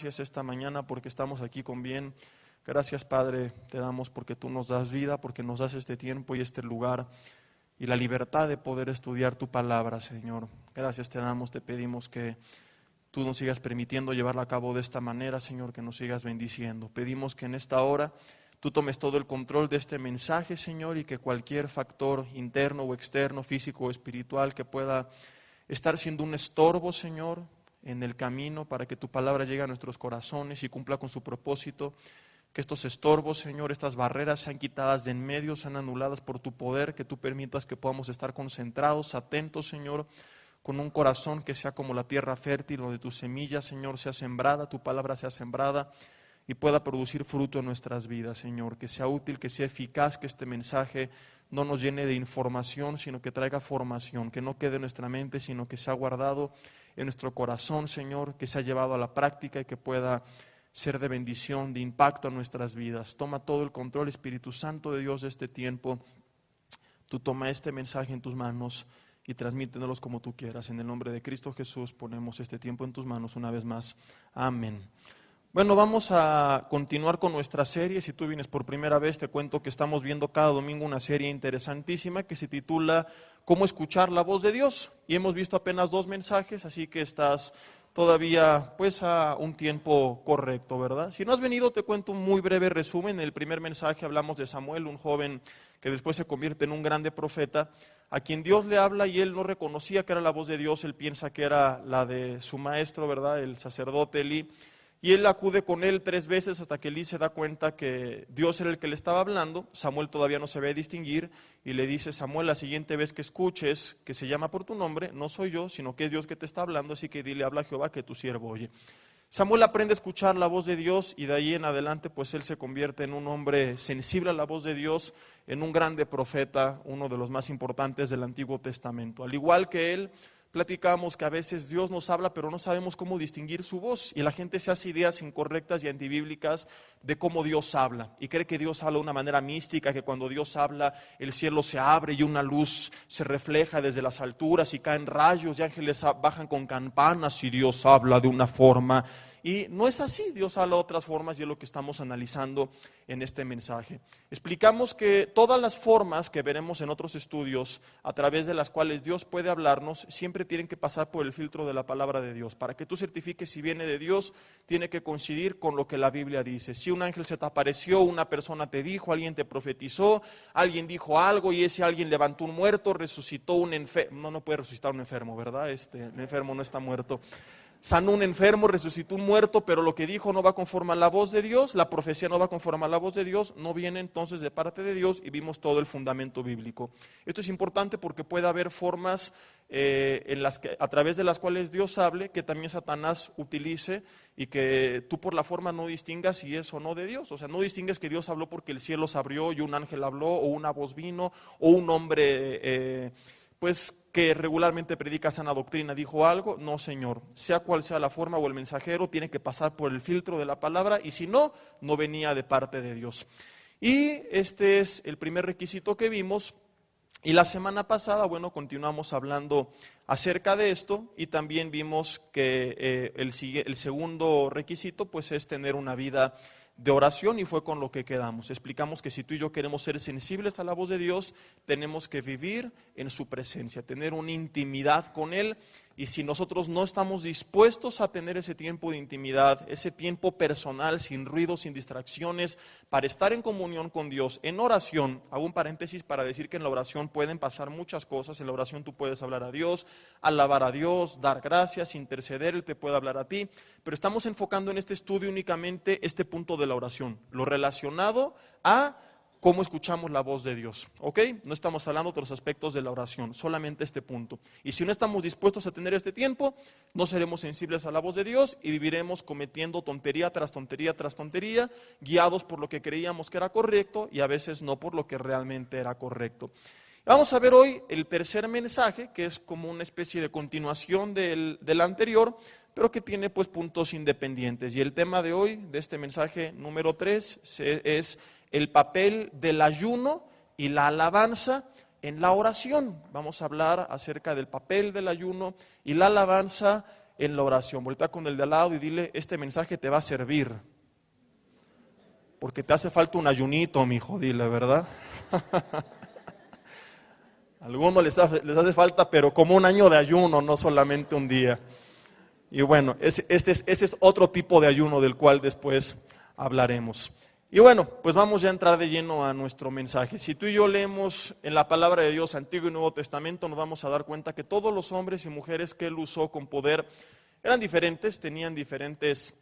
Gracias esta mañana porque estamos aquí con bien. Gracias, Padre, te damos porque tú nos das vida, porque nos das este tiempo y este lugar y la libertad de poder estudiar tu palabra, Señor. Gracias te damos, te pedimos que tú nos sigas permitiendo llevarla a cabo de esta manera, Señor, que nos sigas bendiciendo. Pedimos que en esta hora tú tomes todo el control de este mensaje, Señor, y que cualquier factor interno o externo, físico o espiritual que pueda estar siendo un estorbo, Señor, en el camino para que tu palabra llegue a nuestros corazones y cumpla con su propósito, que estos estorbos, Señor, estas barreras sean quitadas de en medio, sean anuladas por tu poder, que tú permitas que podamos estar concentrados, atentos, Señor, con un corazón que sea como la tierra fértil donde tu semilla, Señor, sea sembrada, tu palabra sea sembrada y pueda producir fruto en nuestras vidas, Señor, que sea útil, que sea eficaz, que este mensaje no nos llene de información, sino que traiga formación, que no quede en nuestra mente, sino que sea guardado en nuestro corazón, Señor, que sea llevado a la práctica y que pueda ser de bendición, de impacto en nuestras vidas. Toma todo el control, Espíritu Santo de Dios, de este tiempo. Tú toma este mensaje en tus manos y transmítenos como tú quieras. En el nombre de Cristo Jesús ponemos este tiempo en tus manos una vez más. Amén. Bueno, vamos a continuar con nuestra serie. Si tú vienes por primera vez, te cuento que estamos viendo cada domingo una serie interesantísima que se titula ¿Cómo escuchar la voz de Dios? Y hemos visto apenas 2 mensajes, así que estás todavía pues a un tiempo correcto, ¿verdad? Si no has venido, te cuento un muy breve resumen. En el primer mensaje hablamos de Samuel, un joven que después se convierte en un grande profeta, a quien Dios le habla y él no reconocía que era la voz de Dios, él piensa que era la de su maestro, ¿verdad? El sacerdote Elí. Y él acude con él 3 veces hasta que Elí se da cuenta que Dios era el que le estaba hablando. Samuel todavía no se ve distinguir y le dice: Samuel, la siguiente vez que escuches que se llama por tu nombre, no soy yo, sino que es Dios que te está hablando, así que dile, habla Jehová, que tu siervo oye. Samuel aprende a escuchar la voz de Dios y de ahí en adelante pues él se convierte en un hombre sensible a la voz de Dios, en un grande profeta, uno de los más importantes del Antiguo Testamento. Al igual que él, platicamos que a veces Dios nos habla, pero no sabemos cómo distinguir su voz, y la gente se hace ideas incorrectas y antibíblicas de cómo Dios habla, y cree que Dios habla de una manera mística, que cuando Dios habla el cielo se abre y una luz se refleja desde las alturas y caen rayos y ángeles bajan con campanas y Dios habla de una forma. Y no es así, Dios habla de otras formas y es lo que estamos analizando en este mensaje. Explicamos que todas las formas que veremos en otros estudios a través de las cuales Dios puede hablarnos siempre tienen que pasar por el filtro de la palabra de Dios. Para que tú certifiques si viene de Dios, tiene que coincidir con lo que la Biblia dice. Si un ángel se te apareció, una persona te dijo, alguien te profetizó, alguien dijo algo y ese alguien levantó un muerto, resucitó un enfermo. No puede resucitar un enfermo, ¿verdad? El enfermo no está muerto. Sanó un enfermo, resucitó un muerto, pero lo que dijo no va conforme a la voz de Dios, la profecía no va conforme a la voz de Dios, no viene entonces de parte de Dios y vimos todo el fundamento bíblico. Esto es importante porque puede haber formas a través de las cuales Dios hable, que también Satanás utilice y que tú por la forma no distingas si es o no de Dios. O sea, no distingues que Dios habló porque el cielo se abrió y un ángel habló o una voz vino o un hombre pues que regularmente predica sana doctrina dijo algo. No, Señor, sea cual sea la forma o el mensajero, tiene que pasar por el filtro de la palabra y si no, no venía de parte de Dios. Y este es el primer requisito que vimos. Y la semana pasada, bueno, continuamos hablando acerca de esto y también vimos que el segundo requisito pues es tener una vida de oración y fue con lo que quedamos. Explicamos que si tú y yo queremos ser sensibles a la voz de Dios, tenemos que vivir en su presencia, tener una intimidad con Él, y si nosotros no estamos dispuestos a tener ese tiempo de intimidad, ese tiempo personal, sin ruido, sin distracciones, para estar en comunión con Dios, en oración, hago un paréntesis para decir que en la oración pueden pasar muchas cosas. En la oración tú puedes hablar a Dios, alabar a Dios, dar gracias, interceder, Él te puede hablar a ti, pero estamos enfocando en este estudio únicamente este punto de la oración, lo relacionado a cómo escuchamos la voz de Dios, ¿ok? No estamos hablando de otros aspectos de la oración, solamente este punto. Y si no estamos dispuestos a tener este tiempo, no seremos sensibles a la voz de Dios y viviremos cometiendo tontería tras tontería tras tontería, guiados por lo que creíamos que era correcto y a veces no por lo que realmente era correcto. Vamos a ver hoy el tercer mensaje, que es como una especie de continuación del anterior, pero que tiene pues puntos independientes. Y el tema de hoy, de este mensaje número 3, es el papel del ayuno y la alabanza en la oración. Vamos a hablar acerca del papel del ayuno y la alabanza en la oración. Voltea con el de al lado y dile, este mensaje te va a servir. Porque te hace falta un ayunito, mijo, dile, ¿verdad? A algunos les hace falta, pero como un año de ayuno, no solamente un día. Y bueno, ese es otro tipo de ayuno del cual después hablaremos. Y bueno, pues vamos ya a entrar de lleno a nuestro mensaje. Si tú y yo leemos en la palabra de Dios, Antiguo y Nuevo Testamento, nos vamos a dar cuenta que todos los hombres y mujeres que Él usó con poder eran diferentes, tenían diferentes,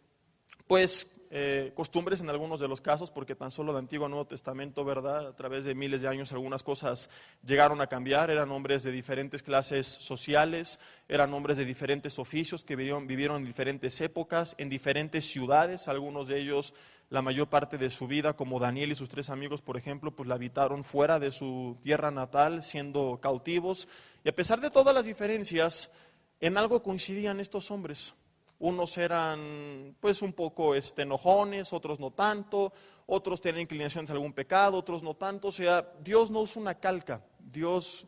costumbres en algunos de los casos, porque tan solo de Antiguo a Nuevo Testamento, ¿verdad? A través de miles de años algunas cosas llegaron a cambiar. Eran hombres de diferentes clases sociales, eran hombres de diferentes oficios que vivieron en diferentes épocas, en diferentes ciudades. Algunos de ellos, la mayor parte de su vida, como Daniel y sus 3 amigos, por ejemplo, pues la habitaron fuera de su tierra natal, siendo cautivos. Y a pesar de todas las diferencias, en algo coincidían estos hombres. Unos eran pues un poco enojones, otros no tanto, otros tenían inclinaciones a algún pecado, otros no tanto. O sea, Dios no usa una calca, Dios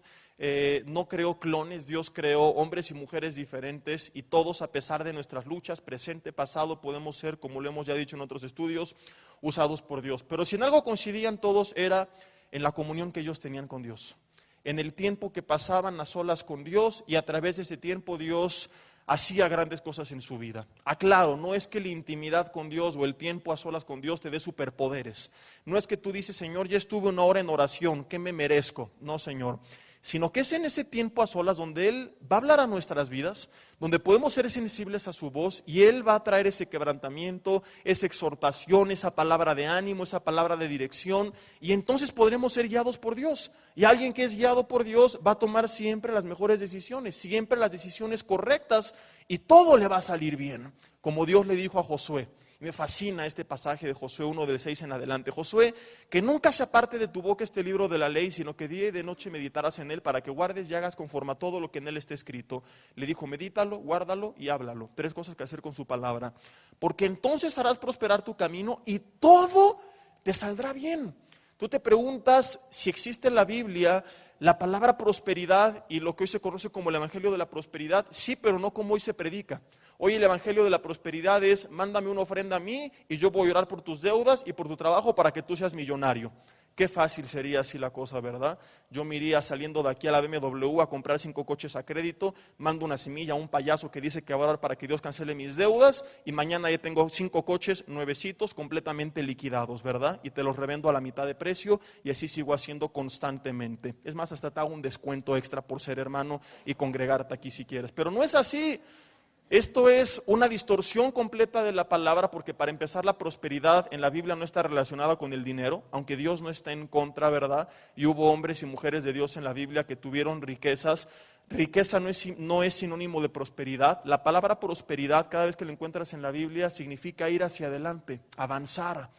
no creó clones, Dios creó hombres y mujeres diferentes, y todos, a pesar de nuestras luchas, presente, pasado, podemos ser, como lo hemos ya dicho en otros estudios, usados por Dios. Pero si en algo coincidían todos era en la comunión que ellos tenían con Dios, en el tiempo que pasaban a solas con Dios, y a través de ese tiempo Dios hacía grandes cosas en su vida. Aclaro, no es que la intimidad con Dios o el tiempo a solas con Dios te dé superpoderes. No es que tú dices, Señor, ya estuve 1 hora en oración, ¿qué me merezco? No, Señor. Sino que es en ese tiempo a solas donde Él va a hablar a nuestras vidas, donde podemos ser sensibles a su voz, y Él va a traer ese quebrantamiento, esa exhortación, esa palabra de ánimo, esa palabra de dirección, y entonces podremos ser guiados por Dios. Y alguien que es guiado por Dios va a tomar siempre las mejores decisiones, siempre las decisiones correctas, y todo le va a salir bien, como Dios le dijo a Josué. Me fascina este pasaje de Josué 1 del 6 en adelante. Josué, que nunca se aparte de tu boca este libro de la ley, sino que día y de noche meditarás en él, para que guardes y hagas conforme a todo lo que en él esté escrito. Le dijo, medítalo, guárdalo y háblalo. 3 cosas que hacer con su palabra. Porque entonces harás prosperar tu camino y todo te saldrá bien. Tú te preguntas si existe en la Biblia la palabra prosperidad y lo que hoy se conoce como el evangelio de la prosperidad. Sí, pero no como hoy se predica. Hoy el evangelio de la prosperidad es, mándame una ofrenda a mí y yo voy a orar por tus deudas y por tu trabajo para que tú seas millonario. Qué fácil sería así la cosa, ¿verdad? Yo me iría saliendo de aquí a la BMW a comprar 5 coches a crédito, mando una semilla a un payaso que dice que va a orar para que Dios cancele mis deudas, y mañana ya tengo 5 coches nuevecitos completamente liquidados, ¿verdad? Y te los revendo a la mitad de precio, y así sigo haciendo constantemente. Es más, hasta te hago un descuento extra por ser hermano y congregarte aquí si quieres. Pero no es así. Esto es una distorsión completa de la palabra, porque para empezar, la prosperidad en la Biblia no está relacionada con el dinero, aunque Dios no está en contra, ¿verdad? Y hubo hombres y mujeres de Dios en la Biblia que tuvieron riquezas. Riqueza no es sinónimo de prosperidad. La palabra prosperidad, cada vez que la encuentras en la Biblia, significa ir hacia adelante, avanzar.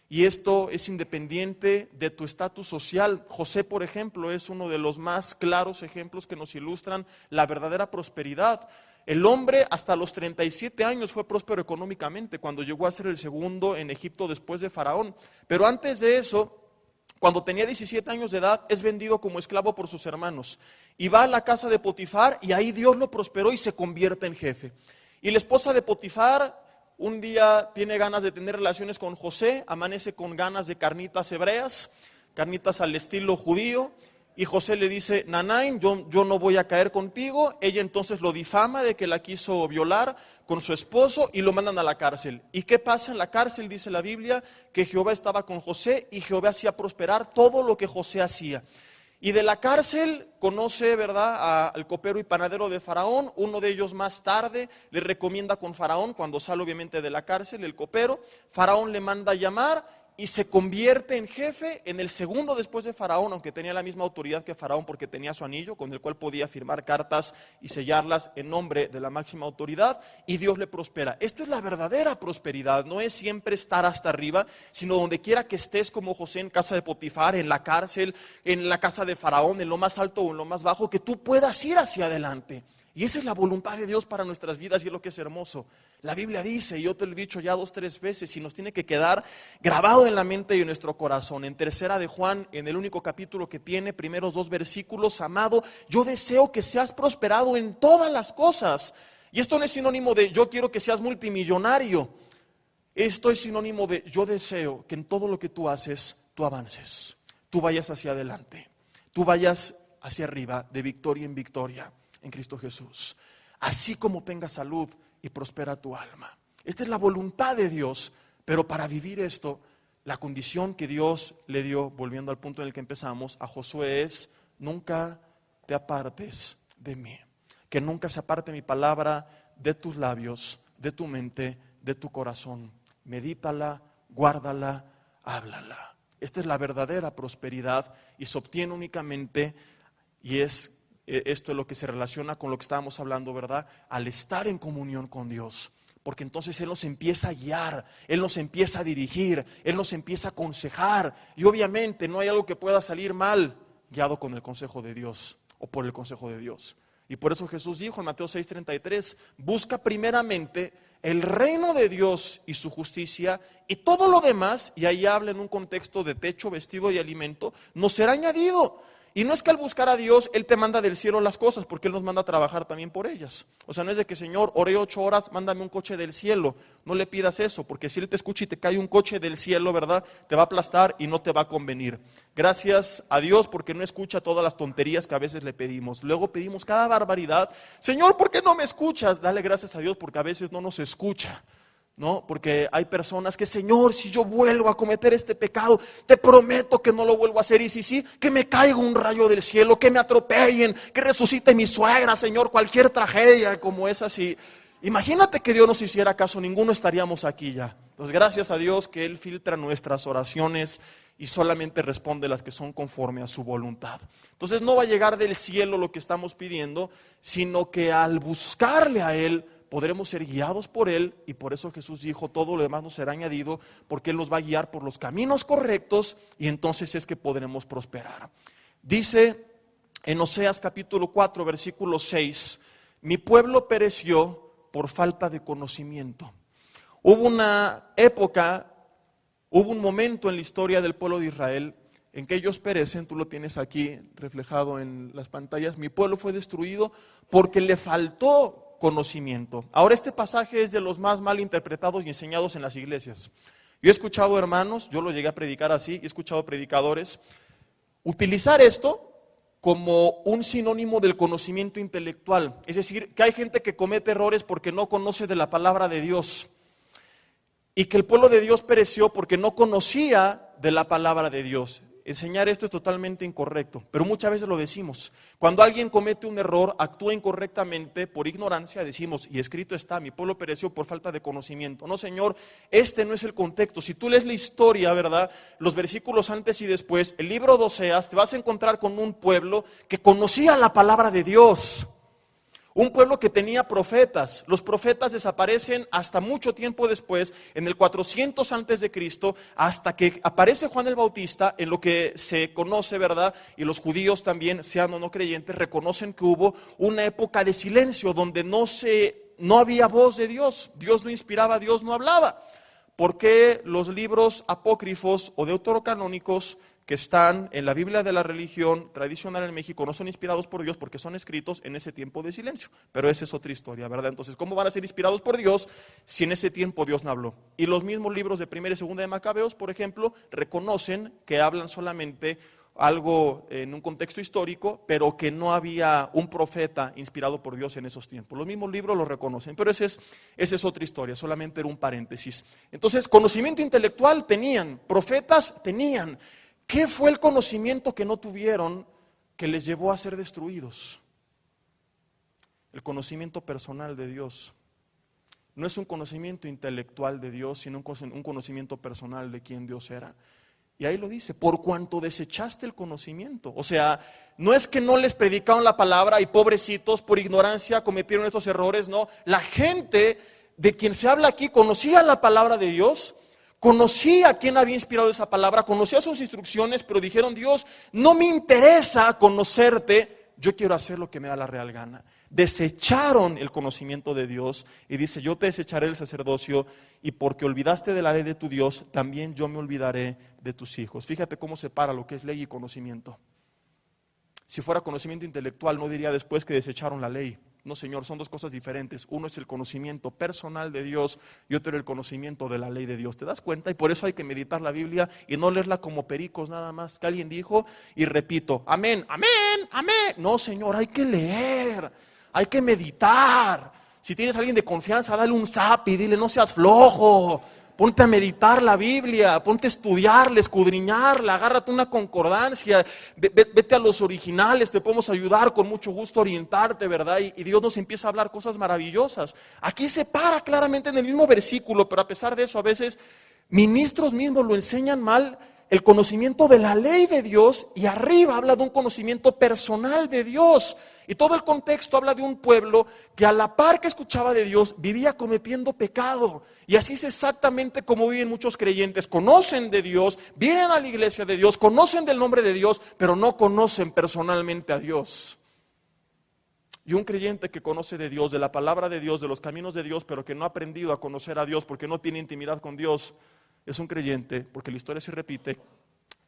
Y esto es independiente de tu estatus social. José, por ejemplo, es uno de los más claros ejemplos que nos ilustran la verdadera prosperidad. El hombre hasta los 37 años fue próspero económicamente, cuando llegó a ser el segundo en Egipto después de Faraón. Pero antes de eso, cuando tenía 17 años de edad, es vendido como esclavo por sus hermanos. Y va a la casa de Potifar, y ahí Dios lo prosperó y se convierte en jefe. Y la esposa de Potifar un día tiene ganas de tener relaciones con José, amanece con ganas de carnitas hebreas, carnitas al estilo judío. Y José le dice, Nanaim, yo no voy a caer contigo. Ella entonces lo difama de que la quiso violar con su esposo y lo mandan a la cárcel. ¿Y qué pasa en la cárcel? Dice la Biblia que Jehová estaba con José y Jehová hacía prosperar todo lo que José hacía. Y de la cárcel conoce, ¿verdad?, al copero y panadero de Faraón. Uno de ellos más tarde le recomienda con Faraón, cuando sale obviamente de la cárcel, el copero. Faraón le manda a llamar y se convierte en jefe, en el segundo después de Faraón, aunque tenía la misma autoridad que Faraón porque tenía su anillo con el cual podía firmar cartas y sellarlas en nombre de la máxima autoridad, y Dios le prospera. Esto es la verdadera prosperidad, no es siempre estar hasta arriba, sino donde quiera que estés, como José en casa de Potifar, en la cárcel, en la casa de Faraón, en lo más alto o en lo más bajo, que tú puedas ir hacia adelante. Y esa es la voluntad de Dios para nuestras vidas, y es lo que es hermoso. La Biblia dice, y yo te lo he dicho ya 2 o 3 veces, y nos tiene que quedar grabado en la mente y en nuestro corazón. En 3 de Juan, en el único capítulo que tiene, primeros 2 versículos, amado, yo deseo que seas prosperado en todas las cosas Y esto no es sinónimo de yo quiero que seas multimillonario. Esto es sinónimo de yo deseo que en todo lo que tú haces, tú avances, tú vayas hacia adelante, tú vayas hacia arriba, de victoria en victoria en Cristo Jesús. Así como tengas salud y prospera tu alma. Esta es la voluntad de Dios, pero para vivir esto, la condición que Dios le dio, volviendo al punto en el que empezamos, a Josué es: nunca te apartes de mí. Que nunca se aparte mi palabra de tus labios, de tu mente, de tu corazón. Medítala, guárdala, háblala. Esta es la verdadera prosperidad y se obtiene únicamente, y es esto es lo que se relaciona con lo que estábamos hablando, ¿verdad? Al estar en comunión con Dios. Porque entonces Él nos empieza a guiar, Él nos empieza a dirigir, Él nos empieza a aconsejar. Y obviamente no hay algo que pueda salir mal guiado con el consejo de Dios o por el consejo de Dios. Y por eso Jesús dijo en Mateo 6:33, busca primeramente el reino de Dios y su justicia, y todo lo demás, y ahí habla en un contexto de techo, vestido y alimento, nos será añadido. Y no es que al buscar a Dios, Él te manda del cielo las cosas, porque Él nos manda a trabajar también por ellas. O sea, no es de que, Señor, oré 8 horas, mándame un coche del cielo. No le pidas eso, porque si Él te escucha y te cae un coche del cielo, ¿verdad? Te va a aplastar y no te va a convenir. Gracias a Dios porque no escucha todas las tonterías que a veces le pedimos. Luego pedimos cada barbaridad. Señor, ¿por qué no me escuchas? Dale gracias a Dios porque a veces no nos escucha. ¿No? Porque hay personas que, Señor, si yo vuelvo a cometer este pecado, te prometo que no lo vuelvo a hacer. Y si sí, que me caiga un rayo del cielo, que me atropellen, que resucite mi suegra, Señor, cualquier tragedia como esa. Si imagínate que Dios nos hiciera caso, ninguno estaríamos aquí ya. Entonces, gracias a Dios que Él filtra nuestras oraciones y solamente responde las que son conforme a su voluntad. Entonces, no va a llegar del cielo lo que estamos pidiendo, sino que al buscarle a Él, podremos ser guiados por Él, y por eso Jesús dijo, todo lo demás nos será añadido, porque Él nos va a guiar por los caminos correctos, y entonces es que podremos prosperar. Dice en Oseas capítulo 4, versículo 6, mi pueblo pereció por falta de conocimiento. Hubo una época, hubo un momento en la historia del pueblo de Israel en que ellos perecen, tú lo tienes aquí reflejado en las pantallas, mi pueblo fue destruido porque le faltó conocimiento. Ahora este pasaje es de los más mal interpretados y enseñados en las iglesias. Yo he escuchado hermanos, yo lo llegué a predicar así, he escuchado predicadores utilizar esto como un sinónimo del conocimiento intelectual. Es decir, que hay gente que comete errores porque no conoce de la palabra de Dios. Y que el pueblo de Dios pereció porque no conocía de la palabra de Dios. Enseñar esto es totalmente incorrecto, pero muchas veces lo decimos. Cuando alguien comete un error, actúa incorrectamente por ignorancia, decimos, y escrito está, mi pueblo pereció por falta de conocimiento. No, Señor, este no es el contexto. Si tú lees la historia, ¿verdad? Los versículos antes y después, el libro de Oseas, te vas a encontrar con un pueblo que conocía la palabra de Dios. Un pueblo que tenía profetas. Los profetas desaparecen hasta mucho tiempo después, en el 400 antes de Cristo, hasta que aparece Juan el Bautista, en lo que se conoce, ¿verdad? Y los judíos también, sean o no creyentes, reconocen que hubo una época de silencio donde no había voz de Dios. Dios no inspiraba, Dios no hablaba. ¿Por qué los libros apócrifos o deuterocanónicos que están en la Biblia de la religión tradicional en México no son inspirados por Dios? Porque son escritos en ese tiempo de silencio. Pero esa es otra historia, ¿verdad? Entonces, ¿cómo van a ser inspirados por Dios si en ese tiempo Dios no habló? Y los mismos libros de Primera y Segunda de Macabeos, por ejemplo, reconocen que hablan solamente algo en un contexto histórico, pero que no había un profeta inspirado por Dios en esos tiempos. Los mismos libros lo reconocen, pero esa es otra historia, solamente era un paréntesis. Entonces, conocimiento intelectual tenían, profetas tenían. ¿Qué fue el conocimiento que no tuvieron que les llevó a ser destruidos? El conocimiento personal de Dios. No es un conocimiento intelectual de Dios, sino un conocimiento personal de quién Dios era. Y ahí lo dice, por cuanto desechaste el conocimiento. O sea, no es que no les predicaron la palabra y pobrecitos por ignorancia cometieron estos errores, no. La gente de quien se habla aquí conocía la palabra de Dios, conocía a quién había inspirado esa palabra, conocía sus instrucciones, pero dijeron, Dios, no me interesa conocerte, yo quiero hacer lo que me da la real gana. Desecharon el conocimiento de Dios y dice, yo te desecharé el sacerdocio y porque olvidaste de la ley de tu Dios, también yo me olvidaré de tus hijos. Fíjate cómo separa lo que es ley y conocimiento. Si fuera conocimiento intelectual, no diría después que desecharon la ley. No, Señor, son dos cosas diferentes. Uno es el conocimiento personal de Dios y otro el conocimiento de la ley de Dios. ¿Te das cuenta? Y por eso hay que meditar la Biblia y no leerla como pericos nada más. Que alguien dijo y repito, amén, amén, amén. No, Señor, hay que leer, hay que meditar. Si tienes a alguien de confianza, dale un zap y dile, no seas flojo. Ponte a meditar la Biblia, ponte a estudiarla, escudriñarla, agárrate una concordancia, vete a los originales, te podemos ayudar con mucho gusto a orientarte, ¿verdad? Y Dios nos empieza a hablar cosas maravillosas. Aquí se para claramente en el mismo versículo, pero a pesar de eso a veces ministros mismos lo enseñan mal, el conocimiento de la ley de Dios, y arriba habla de un conocimiento personal de Dios. Y todo el contexto habla de un pueblo que a la par que escuchaba de Dios, vivía cometiendo pecado. Y así es exactamente como viven muchos creyentes. Conocen de Dios, vienen a la iglesia de Dios, conocen del nombre de Dios, pero no conocen personalmente a Dios. Y un creyente que conoce de Dios, de la palabra de Dios, de los caminos de Dios, pero que no ha aprendido a conocer a Dios porque no tiene intimidad con Dios, es un creyente, porque la historia se repite,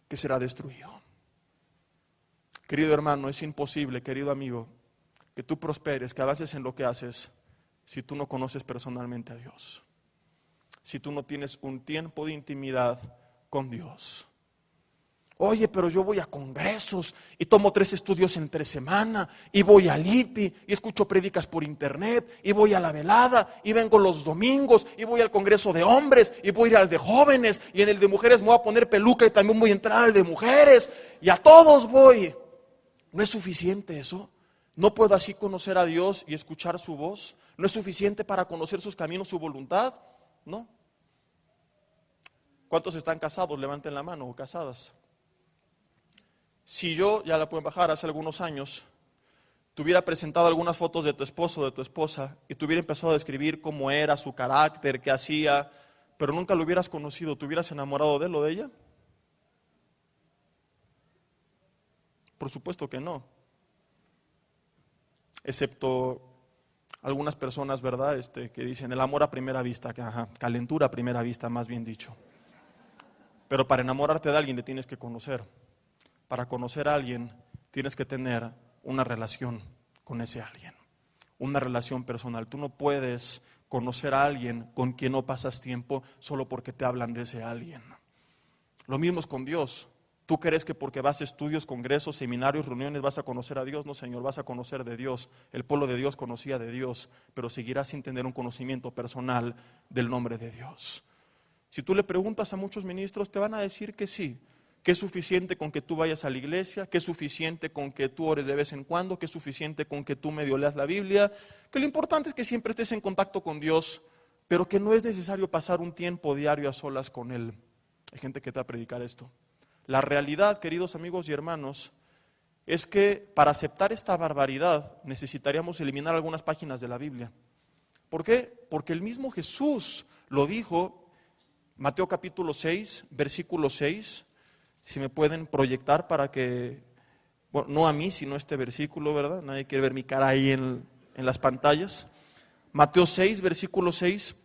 que será destruido. Querido hermano, es imposible, querido amigo, que tú prosperes, que avances en lo que haces, si tú no conoces personalmente a Dios. Si tú no tienes un tiempo de intimidad con Dios. Oye, pero yo voy a congresos y tomo 3 estudios entre semana y voy al IPI y escucho prédicas por internet y voy a la velada y vengo los domingos y voy al congreso de hombres y voy a ir al de jóvenes y en el de mujeres me voy a poner peluca y también voy a entrar al de mujeres y a todos voy. ¿No es suficiente eso? ¿No puedo así conocer a Dios y escuchar su voz? ¿No es suficiente para conocer sus caminos, su voluntad? No. ¿Cuántos están casados? Levanten la mano, o casadas. Si yo, ya la pueden bajar, hace algunos años, te hubiera presentado algunas fotos de tu esposo o de tu esposa y te hubiera empezado a describir cómo era, su carácter, qué hacía, pero nunca lo hubieras conocido, ¿te hubieras enamorado de él o de ella? Por supuesto que no. Excepto algunas personas, ¿verdad? Que dicen el amor a primera vista, calentura a primera vista, más bien dicho. Pero para enamorarte de alguien te tienes que conocer. Para conocer a alguien tienes que tener una relación con ese alguien, una relación personal. Tú no puedes conocer a alguien con quien no pasas tiempo solo porque te hablan de ese alguien. Lo mismo es con Dios. ¿Tú crees que porque vas a estudios, congresos, seminarios, reuniones vas a conocer a Dios? No, Señor, vas a conocer de Dios. El pueblo de Dios conocía de Dios, pero seguirás sin tener un conocimiento personal del nombre de Dios. Si tú le preguntas a muchos ministros, te van a decir que sí, que es suficiente con que tú vayas a la iglesia, que es suficiente con que tú ores de vez en cuando, que es suficiente con que tú medio leas la Biblia, que lo importante es que siempre estés en contacto con Dios, pero que no es necesario pasar un tiempo diario a solas con Él. Hay gente que te va a predicar esto. La realidad, queridos amigos y hermanos, es que para aceptar esta barbaridad necesitaríamos eliminar algunas páginas de la Biblia. ¿Por qué? Porque el mismo Jesús lo dijo, Mateo capítulo 6, versículo 6, si me pueden proyectar para que, bueno, no a mí, sino este versículo, ¿verdad? Nadie quiere ver mi cara ahí en las pantallas. Mateo 6, versículo 6,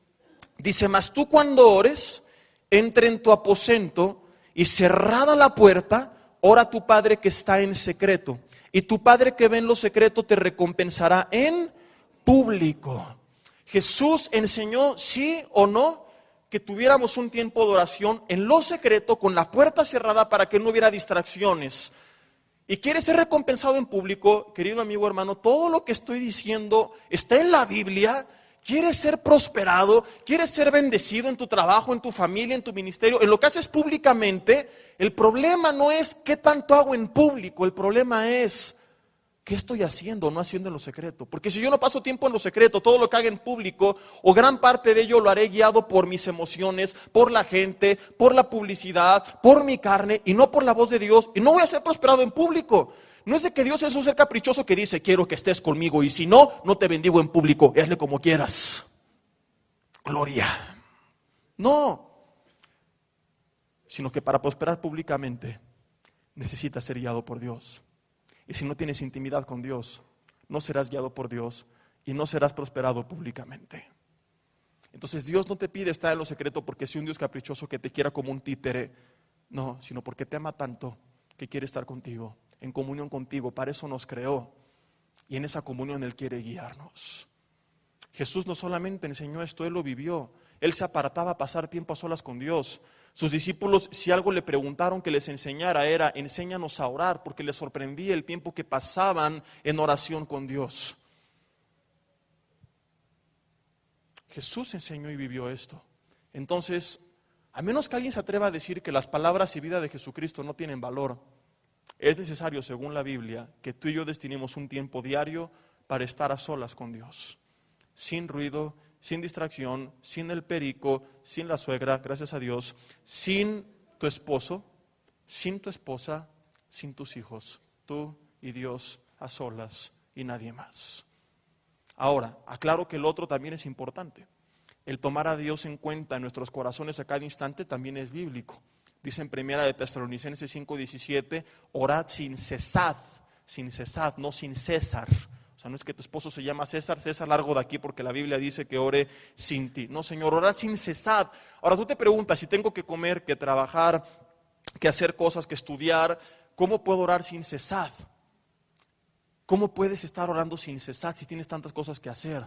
dice, mas tú cuando ores, entra en tu aposento y cerrada la puerta, ora a tu Padre que está en secreto. Y tu Padre que ve en lo secreto te recompensará en público. Jesús enseñó, sí o no, que tuviéramos un tiempo de oración en lo secreto, con la puerta cerrada para que no hubiera distracciones. Y quieres ser recompensado en público, querido amigo hermano, todo lo que estoy diciendo está en la Biblia. ¿Quieres ser prosperado? ¿Quieres ser bendecido en tu trabajo, en tu familia, en tu ministerio, en lo que haces públicamente? El problema no es qué tanto hago en público, el problema es qué estoy haciendo o no haciendo en lo secreto. Porque si yo no paso tiempo en lo secreto, todo lo que haga en público, o gran parte de ello lo haré guiado por mis emociones, por la gente, por la publicidad, por mi carne, y no por la voz de Dios, y no voy a ser prosperado en público. No es de que Dios es un ser caprichoso que dice, quiero que estés conmigo, y si no, no te bendigo en público, hazle como quieras. Gloria. No. Sino que para prosperar públicamente, necesitas ser guiado por Dios. Y si no tienes intimidad con Dios, no serás guiado por Dios y no serás prosperado públicamente. Entonces Dios no te pide estar en lo secreto porque sea un Dios caprichoso que te quiera como un títere. No, sino porque te ama tanto que quiere estar contigo, en comunión contigo. Para eso nos creó. Y en esa comunión Él quiere guiarnos. Jesús no solamente enseñó esto, Él lo vivió. Él se apartaba a pasar tiempo a solas con Dios. Sus discípulos, si algo le preguntaron que les enseñara, era: enséñanos a orar, porque les sorprendía el tiempo que pasaban en oración con Dios. Jesús enseñó y vivió esto. Entonces, a menos que alguien se atreva a decir que las palabras y vida de Jesucristo no tienen valor, es necesario, según la Biblia, que tú y yo destinemos un tiempo diario para estar a solas con Dios. Sin ruido, sin distracción, sin el perico, sin la suegra, gracias a Dios, sin tu esposo, sin tu esposa, sin tus hijos. Tú y Dios a solas y nadie más. Ahora, aclaro que el otro también es importante. El tomar a Dios en cuenta en nuestros corazones a cada instante también es bíblico. Dice en 1 de Tesalonicenses 5:17, orad sin cesar, no sin César. O sea, no es que tu esposo se llama César, largo de aquí, porque la Biblia dice que ore sin ti. No, Señor, orad sin cesar. Ahora tú te preguntas, si tengo que comer, que trabajar, que hacer cosas, que estudiar, ¿cómo puedo orar sin cesar? ¿Cómo puedes estar orando sin cesar si tienes tantas cosas que hacer?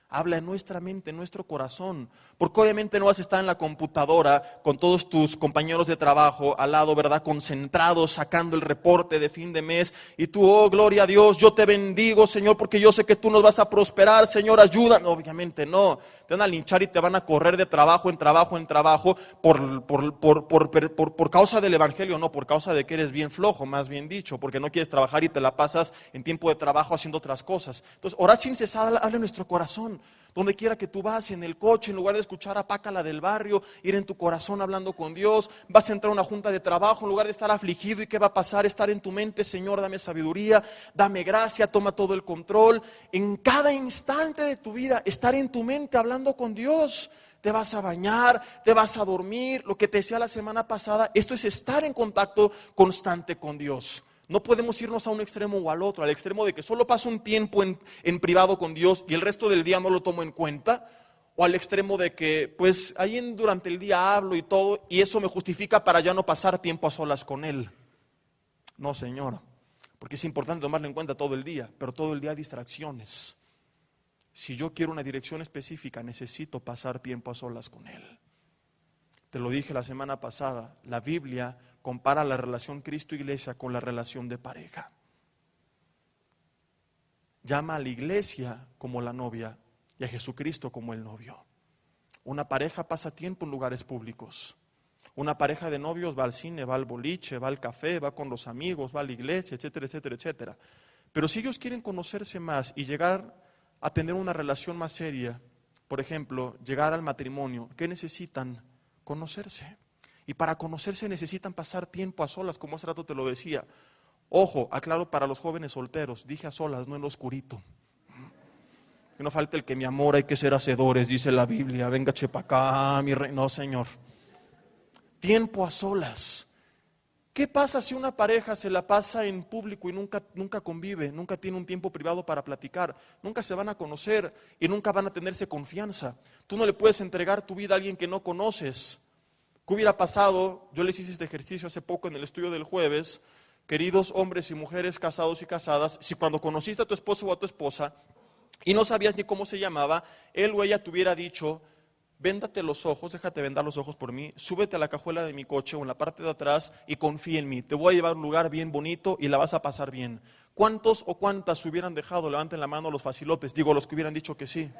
Habla en nuestra mente, en nuestro corazón, porque obviamente no vas a estar en la computadora con todos tus compañeros de trabajo al lado, ¿verdad? Concentrados, sacando el reporte de fin de mes, y tú, oh, gloria a Dios, yo te bendigo, Señor, porque yo sé que tú nos vas a prosperar, Señor, ayuda. No, obviamente no, te van a linchar y te van a correr de trabajo en trabajo por causa del evangelio, no, por causa de que eres bien flojo, más bien dicho, porque no quieres trabajar y te la pasas en tiempo de trabajo haciendo otras cosas. Entonces, orad sin cesar, habla en nuestro corazón. Donde quiera que tú vas, en el coche, en lugar de escuchar a Paca, la del barrio, ir en tu corazón hablando con Dios, vas a entrar a una junta de trabajo, en lugar de estar afligido, ¿y qué va a pasar? Estar en tu mente: Señor, dame sabiduría, dame gracia, toma todo el control. En cada instante de tu vida, estar en tu mente hablando con Dios. Te vas a bañar, te vas a dormir, lo que te decía la semana pasada, esto es estar en contacto constante con Dios. No podemos irnos a un extremo o al otro, al extremo de que solo paso un tiempo en privado con Dios y el resto del día no lo tomo en cuenta, o al extremo de que pues ahí durante el día hablo y todo, y eso me justifica para ya no pasar tiempo a solas con Él. No, Señor, porque es importante tomarlo en cuenta todo el día, pero todo el día hay distracciones. Si yo quiero una dirección específica, necesito pasar tiempo a solas con Él. Te lo dije la semana pasada, la Biblia compara la relación Cristo-Iglesia con la relación de pareja. Llama a la iglesia como la novia y a Jesucristo como el novio. Una pareja pasa tiempo en lugares públicos. Una pareja de novios va al cine, va al boliche, va al café, va con los amigos, va a la iglesia, etcétera, etcétera, etcétera. Pero si ellos quieren conocerse más y llegar a tener una relación más seria, por ejemplo, llegar al matrimonio, ¿qué necesitan? Conocerse. Y para conocerse necesitan pasar tiempo a solas, como hace rato te lo decía. Ojo, aclaro para los jóvenes solteros, dije a solas, no en lo oscurito. Que no falte el que: mi amor, hay que ser hacedores, dice la Biblia, venga chepa acá, mi rey. No, Señor. Tiempo a solas. ¿Qué pasa si una pareja se la pasa en público y nunca convive, nunca tiene un tiempo privado para platicar? Nunca se van a conocer y nunca van a tenerse confianza. Tú no le puedes entregar tu vida a alguien que no conoces. ¿Qué hubiera pasado? Yo les hice este ejercicio hace poco en el estudio del jueves. Queridos hombres y mujeres casados y casadas, si cuando conociste a tu esposo o a tu esposa y no sabías ni cómo se llamaba, él o ella te hubiera dicho: véndate los ojos, déjate vendar los ojos por mí, súbete a la cajuela de mi coche o en la parte de atrás y confía en mí, te voy a llevar a un lugar bien bonito y la vas a pasar bien. ¿Cuántos o cuántas se hubieran dejado? Levanten la mano los facilotes, digo los que hubieran dicho que sí.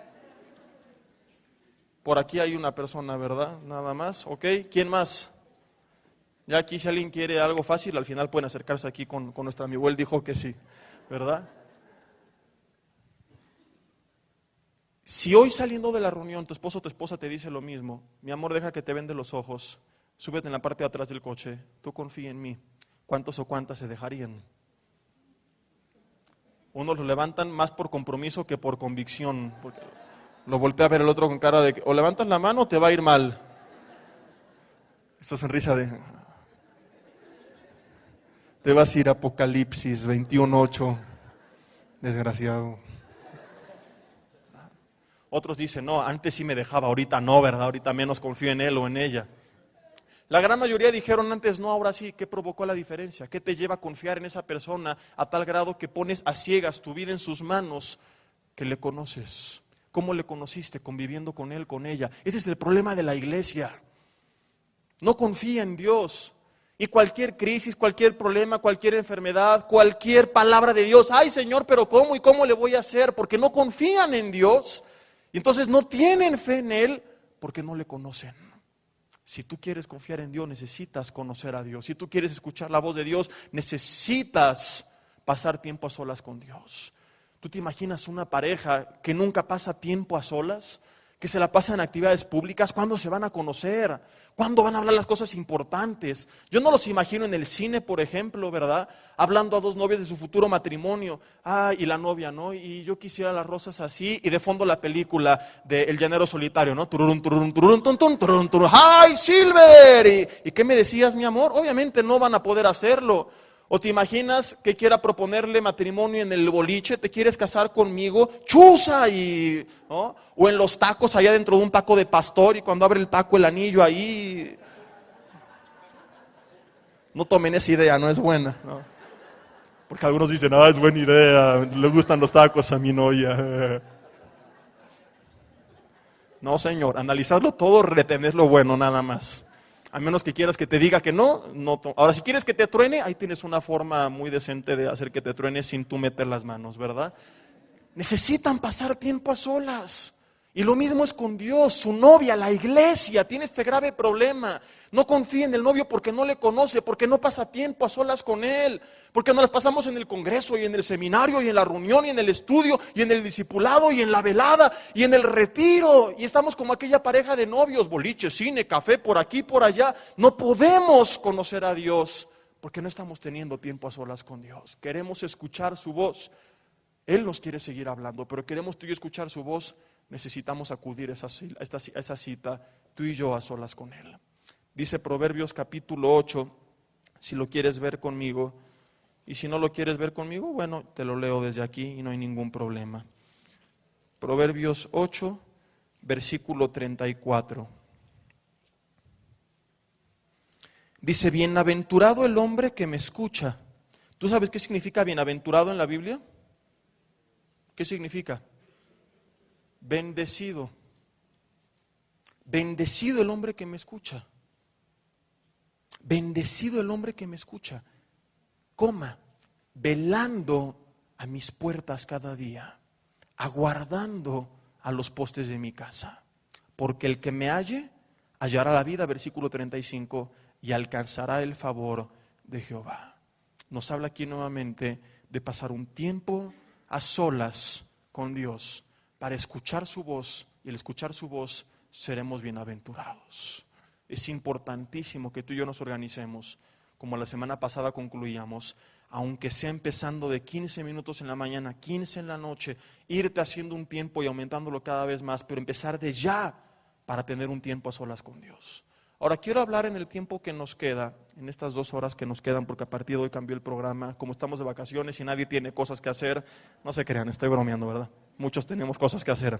Por aquí hay una persona, ¿verdad? Nada más, ¿ok? ¿Quién más? Ya aquí, si alguien quiere algo fácil, al final pueden acercarse aquí con nuestro amigo, él dijo que sí, ¿verdad? Si hoy saliendo de la reunión tu esposo o tu esposa te dice lo mismo: mi amor, deja que te vende los ojos, súbete en la parte de atrás del coche, tú confía en mí, ¿cuántos o cuántas se dejarían? Unos lo levantan más por compromiso que por convicción, porque lo voltea a ver el otro con cara de que o levantas la mano o te va a ir mal. Esa sonrisa de: te vas a ir a Apocalipsis 21:8, desgraciado. Otros dicen: no, antes sí me dejaba, ahorita no, ¿verdad? Ahorita menos confío en él o en ella. La gran mayoría dijeron antes no, ahora sí. ¿Qué provocó la diferencia? ¿Qué te lleva a confiar en esa persona a tal grado que pones a ciegas tu vida en sus manos, que le conoces? ¿Cómo le conociste? Conviviendo con él, con ella. Ese es el problema de la iglesia. No confía en Dios. Y cualquier crisis, cualquier problema, cualquier enfermedad, cualquier palabra de Dios, ay Señor, pero ¿cómo y cómo le voy a hacer? Porque no confían en Dios. Y entonces no tienen fe en Él porque no le conocen. Si tú quieres confiar en Dios, necesitas conocer a Dios. Si tú quieres escuchar la voz de Dios, necesitas pasar tiempo a solas con Dios. ¿Tú te imaginas una pareja que nunca pasa tiempo a solas? Que se la pasa en actividades públicas. ¿Cuándo se van a conocer? ¿Cuándo van a hablar las cosas importantes? Yo no los imagino en el cine, por ejemplo, ¿verdad? Hablando a dos novios de su futuro matrimonio. Y la novia, ¿no? Y yo quisiera las rosas así. Y de fondo la película de El Llanero Solitario, ¿no? Tururún, tururún, tururún, tun, tun, tururún, tururún. ¡Ay, Silver! ¿Y qué me decías, mi amor? Obviamente no van a poder hacerlo. ¿O te imaginas que quiera proponerle matrimonio en el boliche? ¿Te quieres casar conmigo? ¡Chusa! ¿No? O en los tacos, allá dentro de un taco de pastor, y cuando abre el taco el anillo ahí. No tomen esa idea, no es buena, ¿no? Porque algunos dicen, es buena idea, le gustan los tacos a mi novia. No, señor, analizarlo todo, retener lo bueno nada más. A menos que quieras que te diga que no. Ahora, si quieres que te truene, ahí tienes una forma muy decente de hacer que te truene sin tú meter las manos, ¿verdad? Necesitan pasar tiempo a solas. Y lo mismo es con Dios. Su novia, la iglesia, tiene este grave problema. No confía en el novio porque no le conoce, porque no pasa tiempo a solas con él, porque nos las pasamos en el congreso y en el seminario y en la reunión y en el estudio y en el discipulado y en la velada y en el retiro. Y estamos como aquella pareja de novios, boliche, cine, café, por aquí, por allá. No podemos conocer a Dios porque no estamos teniendo tiempo a solas con Dios. Queremos escuchar su voz. Él nos quiere seguir hablando, pero queremos tú y yo escuchar su voz. Necesitamos acudir a esa cita, tú y yo a solas con Él. Dice Proverbios capítulo 8, si lo quieres ver conmigo, y si no lo quieres ver conmigo, bueno, te lo leo desde aquí y no hay ningún problema. Proverbios 8, versículo 34. Dice, bienaventurado el hombre que me escucha. ¿Tú sabes qué significa bienaventurado en la Biblia? ¿Qué significa? Bendecido. Bendecido el hombre que me escucha. Bendecido el hombre que me escucha. Velando a mis puertas cada día, aguardando a los postes de mi casa. Porque el que me halle, hallará la vida, versículo 35, y alcanzará el favor de Jehová. Nos habla aquí nuevamente de pasar un tiempo a solas con Dios, para escuchar su voz, y al escuchar su voz seremos bienaventurados. Es importantísimo que tú y yo nos organicemos, como la semana pasada concluíamos, aunque sea empezando de 15 minutos en la mañana, 15 en la noche, irte haciendo un tiempo y aumentándolo cada vez más, pero empezar de ya para tener un tiempo a solas con Dios. Ahora quiero hablar en el tiempo que nos queda, en estas 2 horas que nos quedan, porque a partir de hoy cambió el programa, como estamos de vacaciones y nadie tiene cosas que hacer, no se crean, estoy bromeando, ¿verdad? Muchos tenemos cosas que hacer.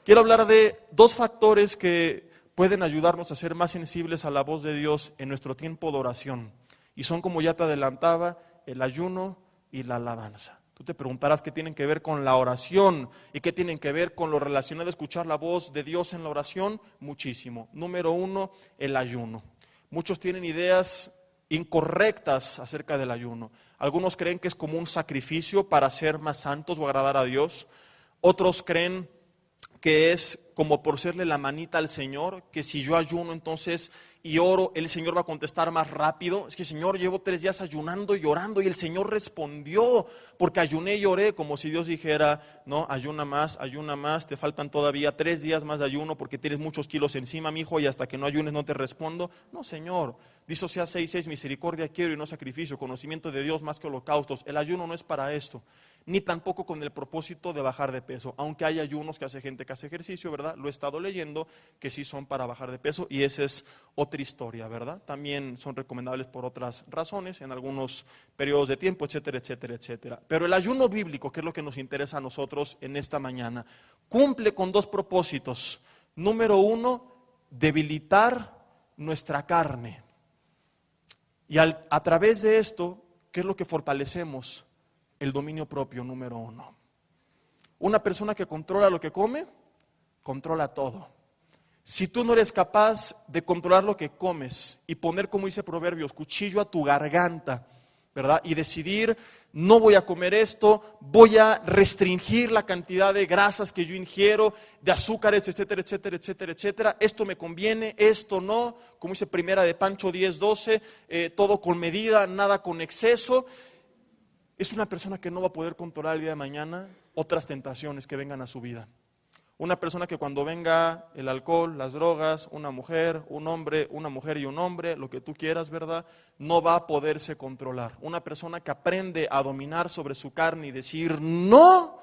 Quiero hablar de 2 factores que pueden ayudarnos a ser más sensibles a la voz de Dios en nuestro tiempo de oración. Y son, como ya te adelantaba, el ayuno y la alabanza. Tú te preguntarás qué tienen que ver con la oración y qué tienen que ver con lo relacionado a escuchar la voz de Dios en la oración. Muchísimo. Número 1, el ayuno. Muchos tienen ideas incorrectas acerca del ayuno. Algunos creen que es como un sacrificio para ser más santos o agradar a Dios. Otros creen que es como por serle la manita al Señor, que si yo ayuno entonces y oro, el Señor va a contestar más rápido. Es que Señor, llevo 3 días ayunando y orando y el Señor respondió porque ayuné y oré, como si Dios dijera, no, ayuna más, te faltan todavía 3 días más de ayuno porque tienes muchos kilos encima, mi hijo, y hasta que no ayunes no te respondo. No, Señor, dice Oseas 6:6, misericordia quiero y no sacrificio, conocimiento de Dios más que holocaustos. El ayuno no es para esto, ni tampoco con el propósito de bajar de peso, aunque hay ayunos que hace gente que hace ejercicio, ¿verdad? Lo he estado leyendo, que sí son para bajar de peso y esa es otra historia, ¿verdad? También son recomendables por otras razones, en algunos periodos de tiempo, etcétera, etcétera, etcétera. Pero el ayuno bíblico, que es lo que nos interesa a nosotros en esta mañana, cumple con 2 propósitos. Número 1, debilitar nuestra carne. Y a través de esto, ¿qué es lo que fortalecemos? El dominio propio, número 1. Una persona que controla lo que come, controla todo. Si tú no eres capaz de controlar lo que comes y poner, como dice Proverbios, cuchillo a tu garganta, ¿verdad? Y decidir, no voy a comer esto, voy a restringir la cantidad de grasas que yo ingiero, de azúcares, etcétera, etcétera, etcétera, etcétera. Esto me conviene, esto no. Como dice Primera de Pancho 10:12, todo con medida, nada con exceso. Es una persona que no va a poder controlar el día de mañana otras tentaciones que vengan a su vida. Una persona que cuando venga el alcohol, las drogas, una mujer, un hombre, una mujer y un hombre, lo que tú quieras, ¿verdad? No va a poderse controlar. Una persona que aprende a dominar sobre su carne y decir, no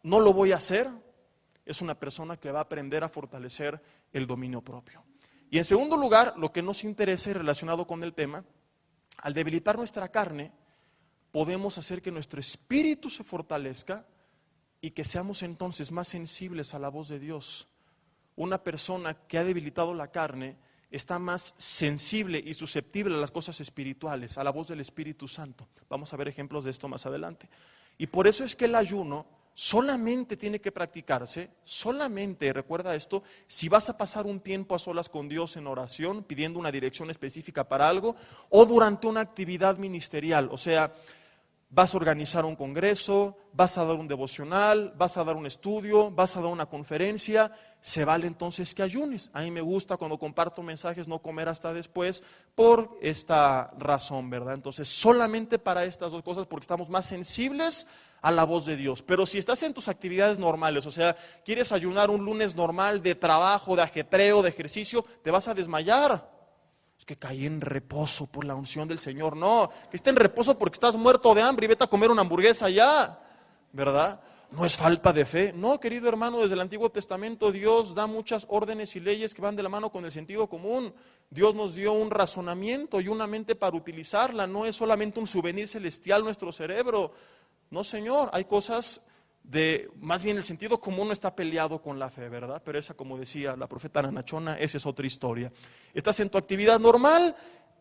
lo voy a hacer, es una persona que va a aprender a fortalecer el dominio propio. Y en segundo lugar, lo que nos interesa y relacionado con el tema, al debilitar nuestra carne, podemos hacer que nuestro espíritu se fortalezca y que seamos entonces más sensibles a la voz de Dios. Una persona que ha debilitado la carne está más sensible y susceptible a las cosas espirituales, a la voz del Espíritu Santo. Vamos a ver ejemplos de esto más adelante. Y por eso es que el ayuno solamente tiene que practicarse, solamente, recuerda esto, si vas a pasar un tiempo a solas con Dios en oración, pidiendo una dirección específica para algo, o durante una actividad ministerial, o sea, vas a organizar un congreso, vas a dar un devocional, vas a dar un estudio, vas a dar una conferencia, se vale entonces que ayunes. A mí me gusta cuando comparto mensajes no comer hasta después por esta razón, ¿verdad? Entonces solamente para estas dos cosas, porque estamos más sensibles a la voz de Dios. Pero si estás en tus actividades normales, o sea, quieres ayunar un lunes normal de trabajo, de ajetreo, de ejercicio, te vas a desmayar. Es que caí en reposo por la unción del Señor. No, que esté en reposo porque estás muerto de hambre y vete a comer una hamburguesa ya, ¿verdad? No es falta de fe. No, querido hermano, desde el Antiguo Testamento Dios da muchas órdenes y leyes que van de la mano con el sentido común. Dios nos dio un razonamiento y una mente para utilizarla. No es solamente un souvenir celestial nuestro cerebro. No, Señor, hay cosas más bien el sentido común no está peleado con la fe, ¿verdad? Pero esa, como decía la profeta Nanachona, esa es otra historia. Estás en tu actividad normal,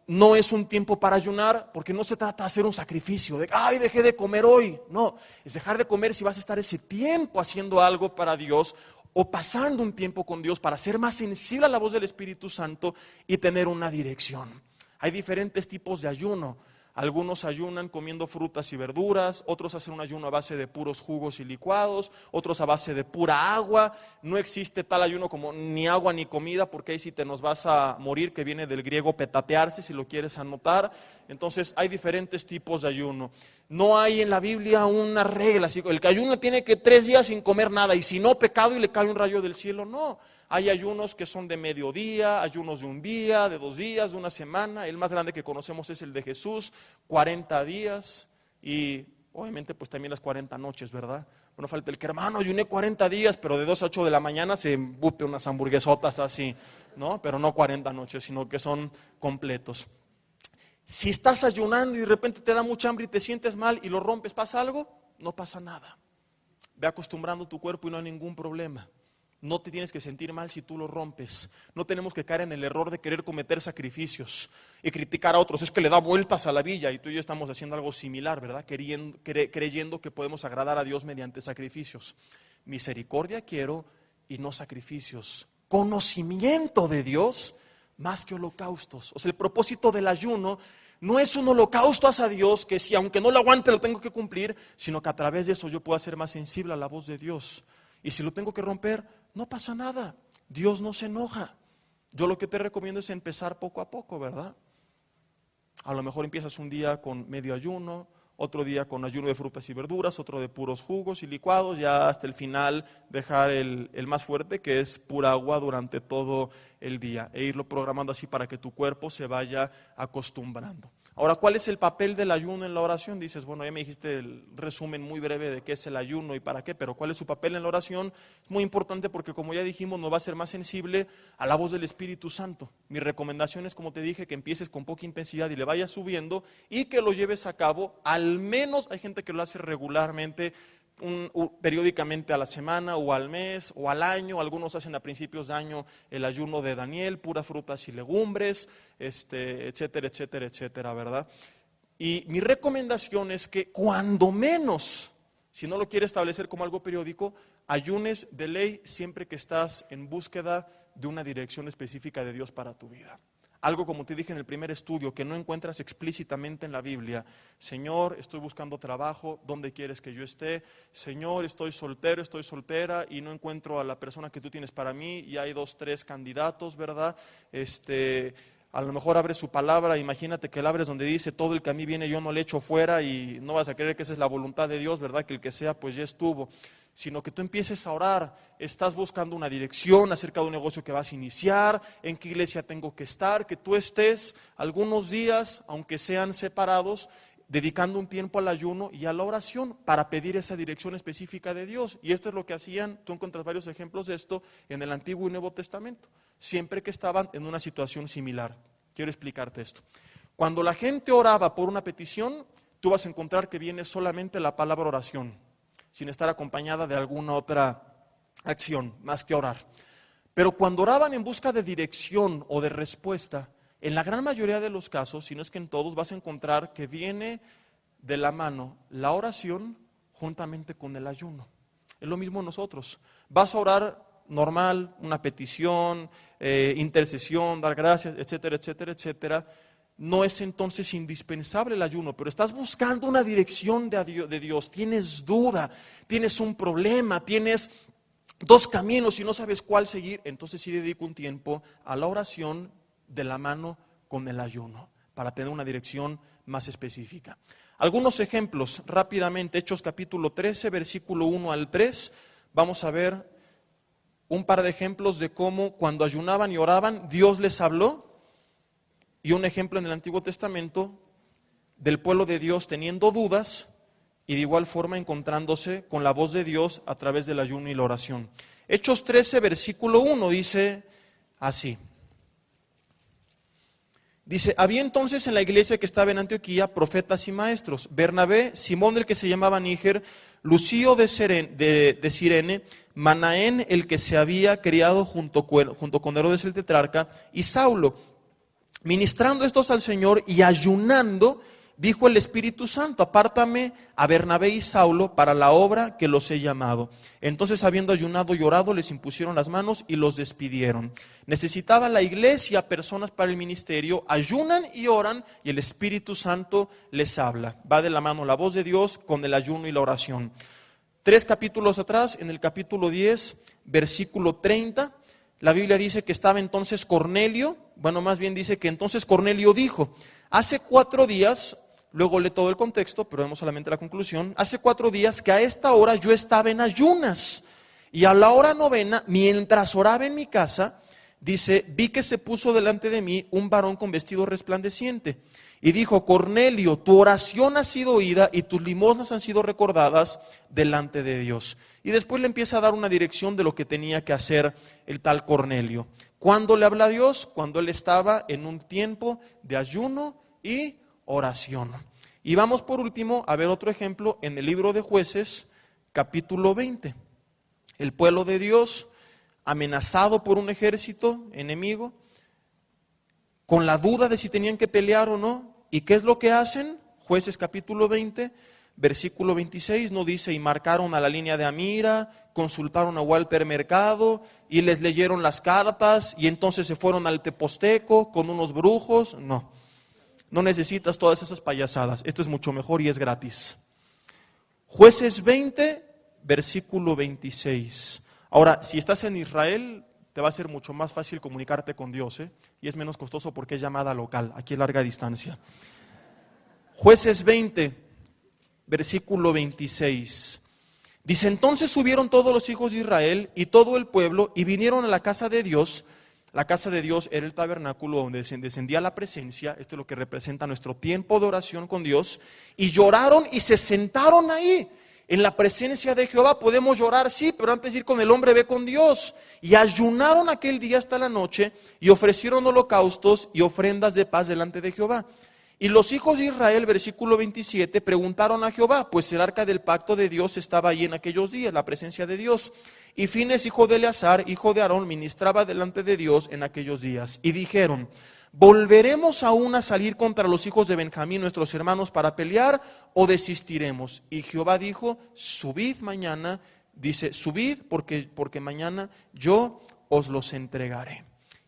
no es un tiempo para ayunar, porque no se trata de hacer un sacrificio, de, ay, dejé de comer hoy. No, es dejar de comer si vas a estar ese tiempo haciendo algo para Dios, o pasando un tiempo con Dios para ser más sensible a la voz del Espíritu Santo y tener una dirección. Hay diferentes tipos de ayuno. Algunos ayunan comiendo frutas y verduras, otros hacen un ayuno a base de puros jugos y licuados, otros a base de pura agua. No existe tal ayuno como ni agua ni comida, porque ahí sí te nos vas a morir, que viene del griego petatearse, si lo quieres anotar. Entonces hay diferentes tipos de ayuno. No hay en la Biblia una regla, así, el que ayuna tiene que 3 días sin comer nada, y si no, pecado y le cae un rayo del cielo. No. Hay ayunos que son de mediodía, ayunos de un día, de 2 días, de una semana. El más grande que conocemos es el de Jesús, 40 días y obviamente pues también las 40 noches, ¿verdad? Bueno, falta el que, hermano, ayuné 40 días, pero de 2 a 8 de la mañana se embute unas hamburguesotas así, ¿no? Pero no 40 noches, sino que son completos. Si estás ayunando y de repente te da mucha hambre y te sientes mal y lo rompes, ¿pasa algo? No pasa nada. Ve acostumbrando tu cuerpo y no hay ningún problema. No te tienes que sentir mal si tú lo rompes. No tenemos que caer en el error de querer cometer sacrificios y criticar a otros. Es que le da vueltas a la villa, y tú y yo estamos haciendo algo similar, ¿verdad? Creyendo que podemos agradar a Dios mediante sacrificios. Misericordia quiero y no sacrificios. Conocimiento de Dios más que holocaustos. O sea, el propósito del ayuno no es un holocausto hacia Dios, que si aunque no lo aguante lo tengo que cumplir, sino que a través de eso yo pueda ser más sensible a la voz de Dios. Y si lo tengo que romper, no pasa nada. Dios no se enoja. Yo lo que te recomiendo es empezar poco a poco, ¿verdad? A lo mejor empiezas un día con medio ayuno, otro día con ayuno de frutas y verduras, otro de puros jugos y licuados, ya hasta el final dejar el más fuerte, que es pura agua durante todo el día, e irlo programando así para que tu cuerpo se vaya acostumbrando. Ahora, ¿cuál es el papel del ayuno en la oración? Dices, bueno, ya me dijiste el resumen muy breve de qué es el ayuno y para qué, pero ¿cuál es su papel en la oración? Es muy importante porque, como ya dijimos, nos va a ser más sensible a la voz del Espíritu Santo. Mi recomendación es, como te dije, que empieces con poca intensidad y le vayas subiendo y que lo lleves a cabo. Al menos, hay gente que lo hace regularmente, periódicamente a la semana o al mes o al año. Algunos hacen a principios de año el ayuno de Daniel, puras frutas y legumbres, etcétera, etcétera, etcétera, ¿verdad? Y mi recomendación es que cuando menos, si no lo quieres establecer como algo periódico, ayunes de ley siempre que estás en búsqueda de una dirección específica de Dios para tu vida. Algo, como te dije en el primer estudio, que no encuentras explícitamente en la Biblia. Señor, estoy buscando trabajo, ¿dónde quieres que yo esté? Señor, estoy soltero, estoy soltera y no encuentro a la persona que tú tienes para mí y hay 2, 3 candidatos, ¿verdad? A lo mejor abres su palabra, imagínate que la abres donde dice, todo el que a mí viene yo no le echo fuera, y no vas a creer que esa es la voluntad de Dios, ¿verdad? Que el que sea pues ya estuvo. Sino que tú empieces a orar, estás buscando una dirección acerca de un negocio que vas a iniciar, en qué iglesia tengo que estar, que tú estés algunos días, aunque sean separados, dedicando un tiempo al ayuno y a la oración para pedir esa dirección específica de Dios. Y esto es lo que hacían, tú encuentras varios ejemplos de esto en el Antiguo y Nuevo Testamento, siempre que estaban en una situación similar. Quiero explicarte esto. Cuando la gente oraba por una petición, tú vas a encontrar que viene solamente la palabra oración, sin estar acompañada de alguna otra acción, más que orar. Pero cuando oraban en busca de dirección o de respuesta, en la gran mayoría de los casos, si no es que en todos, vas a encontrar que viene de la mano la oración juntamente con el ayuno. Es lo mismo nosotros. Vas a orar normal, una petición, intercesión, dar gracias, etcétera, etcétera, etcétera. No es entonces indispensable el ayuno, pero estás buscando una dirección de Dios, tienes duda, tienes un problema, tienes 2 caminos y no sabes cuál seguir, entonces sí dedico un tiempo a la oración de la mano con el ayuno, para tener una dirección más específica. Algunos ejemplos rápidamente, Hechos capítulo 13, versículo 1 al 3, vamos a ver un par de ejemplos de cómo cuando ayunaban y oraban, Dios les habló. Y un ejemplo en el Antiguo Testamento del pueblo de Dios teniendo dudas y de igual forma encontrándose con la voz de Dios a través del ayuno y la oración. Hechos 13, versículo 1 dice así. Dice, había entonces en la iglesia que estaba en Antioquía profetas y maestros, Bernabé, Simón el que se llamaba Níger, Lucio de Cirene, Manaén el que se había criado junto con Herodes el tetrarca, y Saulo. Ministrando estos al Señor y ayunando, dijo el Espíritu Santo, apártame a Bernabé y Saulo para la obra que los he llamado. Entonces, habiendo ayunado y orado, les impusieron las manos y los despidieron. Necesitaba la iglesia personas para el ministerio, ayunan y oran y el Espíritu Santo les habla. Va de la mano la voz de Dios con el ayuno y la oración. 3 capítulos atrás, en el capítulo 10, versículo 30, la Biblia dice que estaba entonces Cornelio, más bien dice que entonces Cornelio dijo, hace 4 días, luego lee todo el contexto, pero vemos solamente la conclusión, hace 4 días que a esta hora yo estaba en ayunas, y a la hora 9, mientras oraba en mi casa, dice, vi que se puso delante de mí un varón con vestido resplandeciente, y dijo, Cornelio, tu oración ha sido oída y tus limosnas han sido recordadas delante de Dios. Y después le empieza a dar una dirección de lo que tenía que hacer el tal Cornelio. ¿Cuándo le habla a Dios? Cuando él estaba en un tiempo de ayuno y oración. Y vamos por último a ver otro ejemplo en el libro de Jueces, capítulo 20. El pueblo de Dios, amenazado por un ejército enemigo, con la duda de si tenían que pelear o no. ¿Y qué es lo que hacen? Jueces capítulo 20, versículo 26, no dice, y marcaron a la línea de Amira, consultaron a Walter Mercado, y les leyeron las cartas, y entonces se fueron al Teposteco con unos brujos. No necesitas todas esas payasadas, esto es mucho mejor y es gratis. Jueces 20, versículo 26. Ahora, si estás en Israel, te va a ser mucho más fácil comunicarte con Dios, y es menos costoso porque es llamada local, aquí es larga distancia. Jueces 20, versículo 26. Dice, entonces subieron todos los hijos de Israel y todo el pueblo y vinieron a la casa de Dios. La casa de Dios era el tabernáculo donde descendía la presencia, esto es lo que representa nuestro tiempo de oración con Dios, y lloraron y se sentaron ahí. En la presencia de Jehová podemos llorar, sí, pero antes de ir con el hombre, ve con Dios. Y ayunaron aquel día hasta la noche y ofrecieron holocaustos y ofrendas de paz delante de Jehová. Y los hijos de Israel, versículo 27, preguntaron a Jehová, pues el arca del pacto de Dios estaba allí en aquellos días, la presencia de Dios. Y Fines, hijo de Eleazar, hijo de Aarón, ministraba delante de Dios en aquellos días. Y dijeron, ¿volveremos aún a salir contra los hijos de Benjamín, nuestros hermanos, para pelear, o desistiremos? Y Jehová dijo, subid mañana, dice, subid porque mañana yo os los entregaré.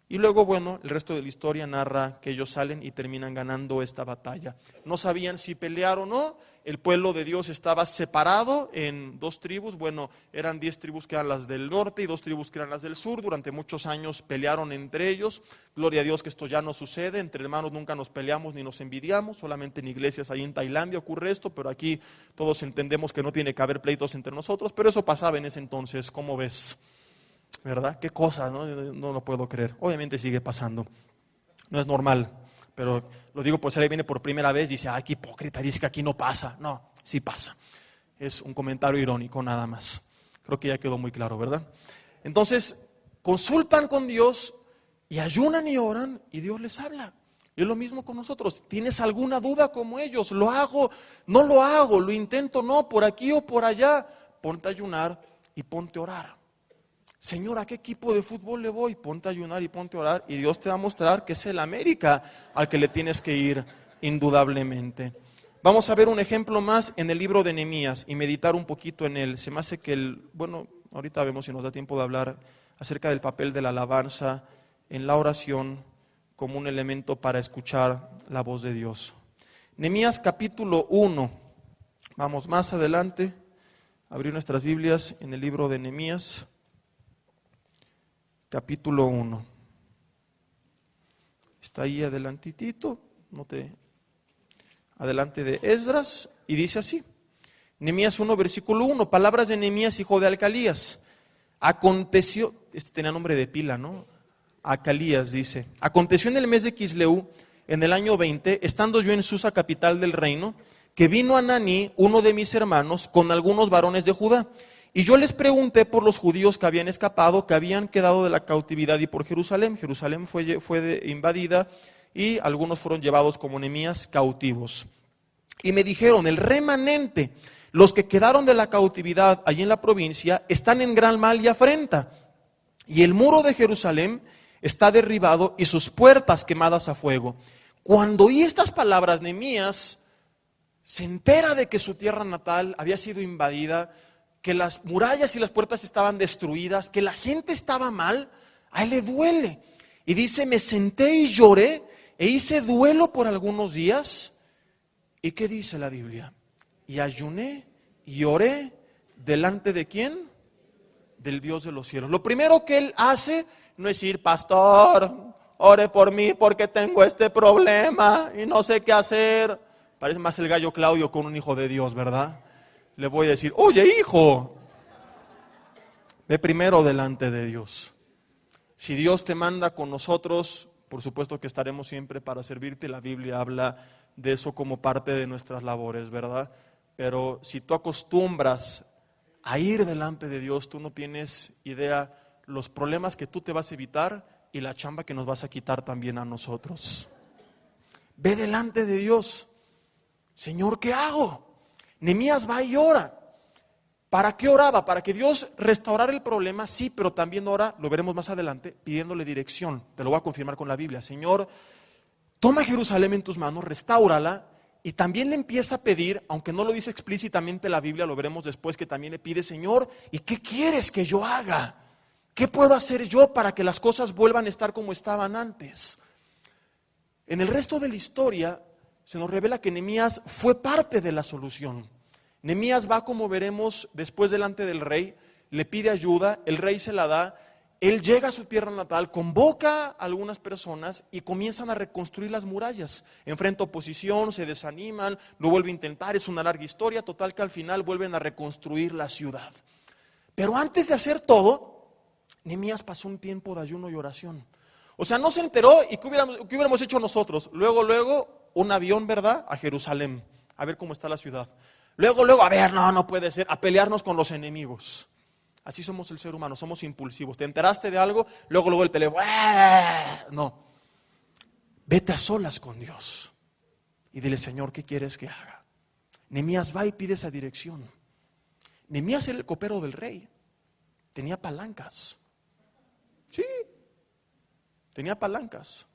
Y luego, bueno, el resto de la historia narra que ellos salen y terminan ganando esta batalla. No sabían si pelear o no. El pueblo de Dios estaba separado en 2 tribus. Bueno, eran 10 tribus que eran las del norte y 2 tribus que eran las del sur. Durante muchos años pelearon entre ellos. Gloria a Dios que esto ya no sucede. Entre hermanos nunca nos peleamos ni nos envidiamos. Solamente en iglesias ahí en Tailandia ocurre esto, pero aquí todos entendemos que no tiene que haber pleitos entre nosotros. Pero eso pasaba en ese entonces, ¿cómo ves? ¿Verdad? Qué cosa, ¿no? No lo puedo creer. Obviamente sigue pasando. No es normal, pero lo digo pues si alguien viene por primera vez y dice, ay, qué hipócrita, dice que aquí no pasa. No, sí pasa. Es un comentario irónico nada más. Creo que ya quedó muy claro, ¿verdad? Entonces, consultan con Dios y ayunan y oran y Dios les habla. Y es lo mismo con nosotros. ¿Tienes alguna duda como ellos? ¿Lo hago? ¿No lo hago? ¿Lo intento? No, por aquí o por allá. Ponte a ayunar y ponte a orar. Señor, ¿a qué equipo de fútbol le voy? Ponte a ayunar y ponte a orar y Dios te va a mostrar que es el América al que le tienes que ir indudablemente. Vamos a ver un ejemplo más en el libro de Nehemías y meditar un poquito en él. Se me hace que ahorita vemos si nos da tiempo de hablar acerca del papel de la alabanza en la oración como un elemento para escuchar la voz de Dios. Nehemías capítulo 1. Vamos más adelante a abrir nuestras Biblias en el libro de Nehemías. Capítulo 1. Está ahí adelantitito, adelante de Esdras, y dice así. Nehemías 1, versículo 1, palabras de Nehemías, hijo de Acalías. Aconteció, tenía nombre de pila, ¿no? Acalías dice, aconteció en el mes de Quisleu, en el año 20, estando yo en Susa, capital del reino, que vino Ananí, uno de mis hermanos, con algunos varones de Judá. Y yo les pregunté por los judíos que habían escapado, que habían quedado de la cautividad y por Jerusalén. Jerusalén fue invadida y algunos fueron llevados como Nehemías cautivos. Y me dijeron, el remanente, los que quedaron de la cautividad allí en la provincia, están en gran mal y afrenta. Y el muro de Jerusalén está derribado y sus puertas quemadas a fuego. Cuando oí estas palabras, Nehemías se entera de que su tierra natal había sido invadida, que las murallas y las puertas estaban destruidas, que la gente estaba mal. A él le duele. Y dice, me senté y lloré e hice duelo por algunos días. ¿Y qué dice la Biblia? Y ayuné y oré delante de ¿quién? Del Dios de los cielos. Lo primero que él hace no es ir, pastor, ore por mí porque tengo este problema y no sé qué hacer. Parece más el gallo Claudio con un hijo de Dios, ¿verdad? Le voy a decir, oye hijo, ve primero delante de Dios. Si Dios te manda con nosotros, por supuesto que estaremos siempre para servirte. La Biblia habla de eso como parte de nuestras labores, ¿verdad? Pero si tú acostumbras a ir delante de Dios, tú no tienes idea los problemas que tú te vas a evitar y la chamba que nos vas a quitar también a nosotros. Ve delante de Dios. Señor, ¿qué hago? Nehemías va y ora. ¿Para qué oraba? Para que Dios restaurara el problema, sí, pero también ora, lo veremos más adelante, pidiéndole dirección. Te lo voy a confirmar con la Biblia. Señor, toma Jerusalén en tus manos, restáurala, y también le empieza a pedir, aunque no lo dice explícitamente la Biblia, lo veremos después, que también le pide, Señor, ¿y qué quieres que yo haga? ¿Qué puedo hacer yo para que las cosas vuelvan a estar como estaban antes? En el resto de la historia se nos revela que Nehemías fue parte de la solución. Nehemías va, como veremos, después delante del rey, le pide ayuda, el rey se la da, él llega a su tierra natal, convoca a algunas personas y comienzan a reconstruir las murallas. Enfrenta oposición, se desaniman, lo vuelve a intentar, es una larga historia, total que al final vuelven a reconstruir la ciudad. Pero antes de hacer todo, Nehemías pasó un tiempo de ayuno y oración. O sea, no se enteró y ¿qué hubiéramos hecho nosotros? Luego, un avión, ¿verdad? A Jerusalén, a ver cómo está la ciudad. Luego, a ver, no puede ser, a pelearnos con los enemigos. Así somos el ser humano, somos impulsivos. ¿Te enteraste de algo? Luego el teléfono. No. Vete a solas con Dios. y dile: Señor, ¿qué quieres que haga? Nehemías va y pide esa dirección. Nehemías era el copero del rey, tenía palancas. Sí, tenía palancas.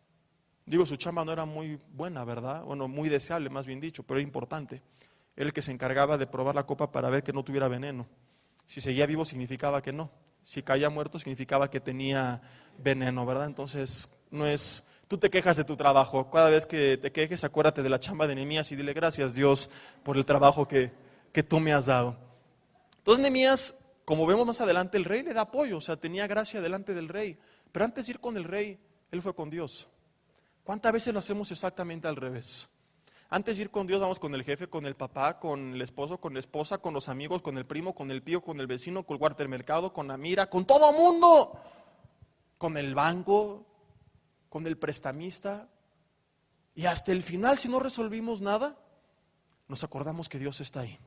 Digo, su chamba no era muy buena, ¿verdad? Bueno, muy deseable, más bien dicho, pero era importante. Era el que se encargaba de probar la copa para ver que no tuviera veneno. Si seguía vivo significaba que no. Si caía muerto significaba que tenía veneno, ¿verdad? Entonces, no es... Tú te quejas de tu trabajo. Cada vez que te quejes, acuérdate de la chamba de Nehemías y dile: gracias, Dios, por el trabajo que tú me has dado. Entonces Nehemías, como vemos más adelante, el rey le da apoyo, o sea, tenía gracia delante del rey. Pero antes de ir con el rey, él fue con Dios. ¿Cuántas veces lo hacemos exactamente al revés? Antes de ir con Dios, vamos con el jefe, con el papá, con el esposo, con la esposa, con los amigos, con el primo, con el tío, con el vecino, con el guardia del mercado, con la mira, con todo mundo. Con el banco, con el prestamista. Y hasta el final, si no resolvimos nada, nos acordamos que Dios está ahí.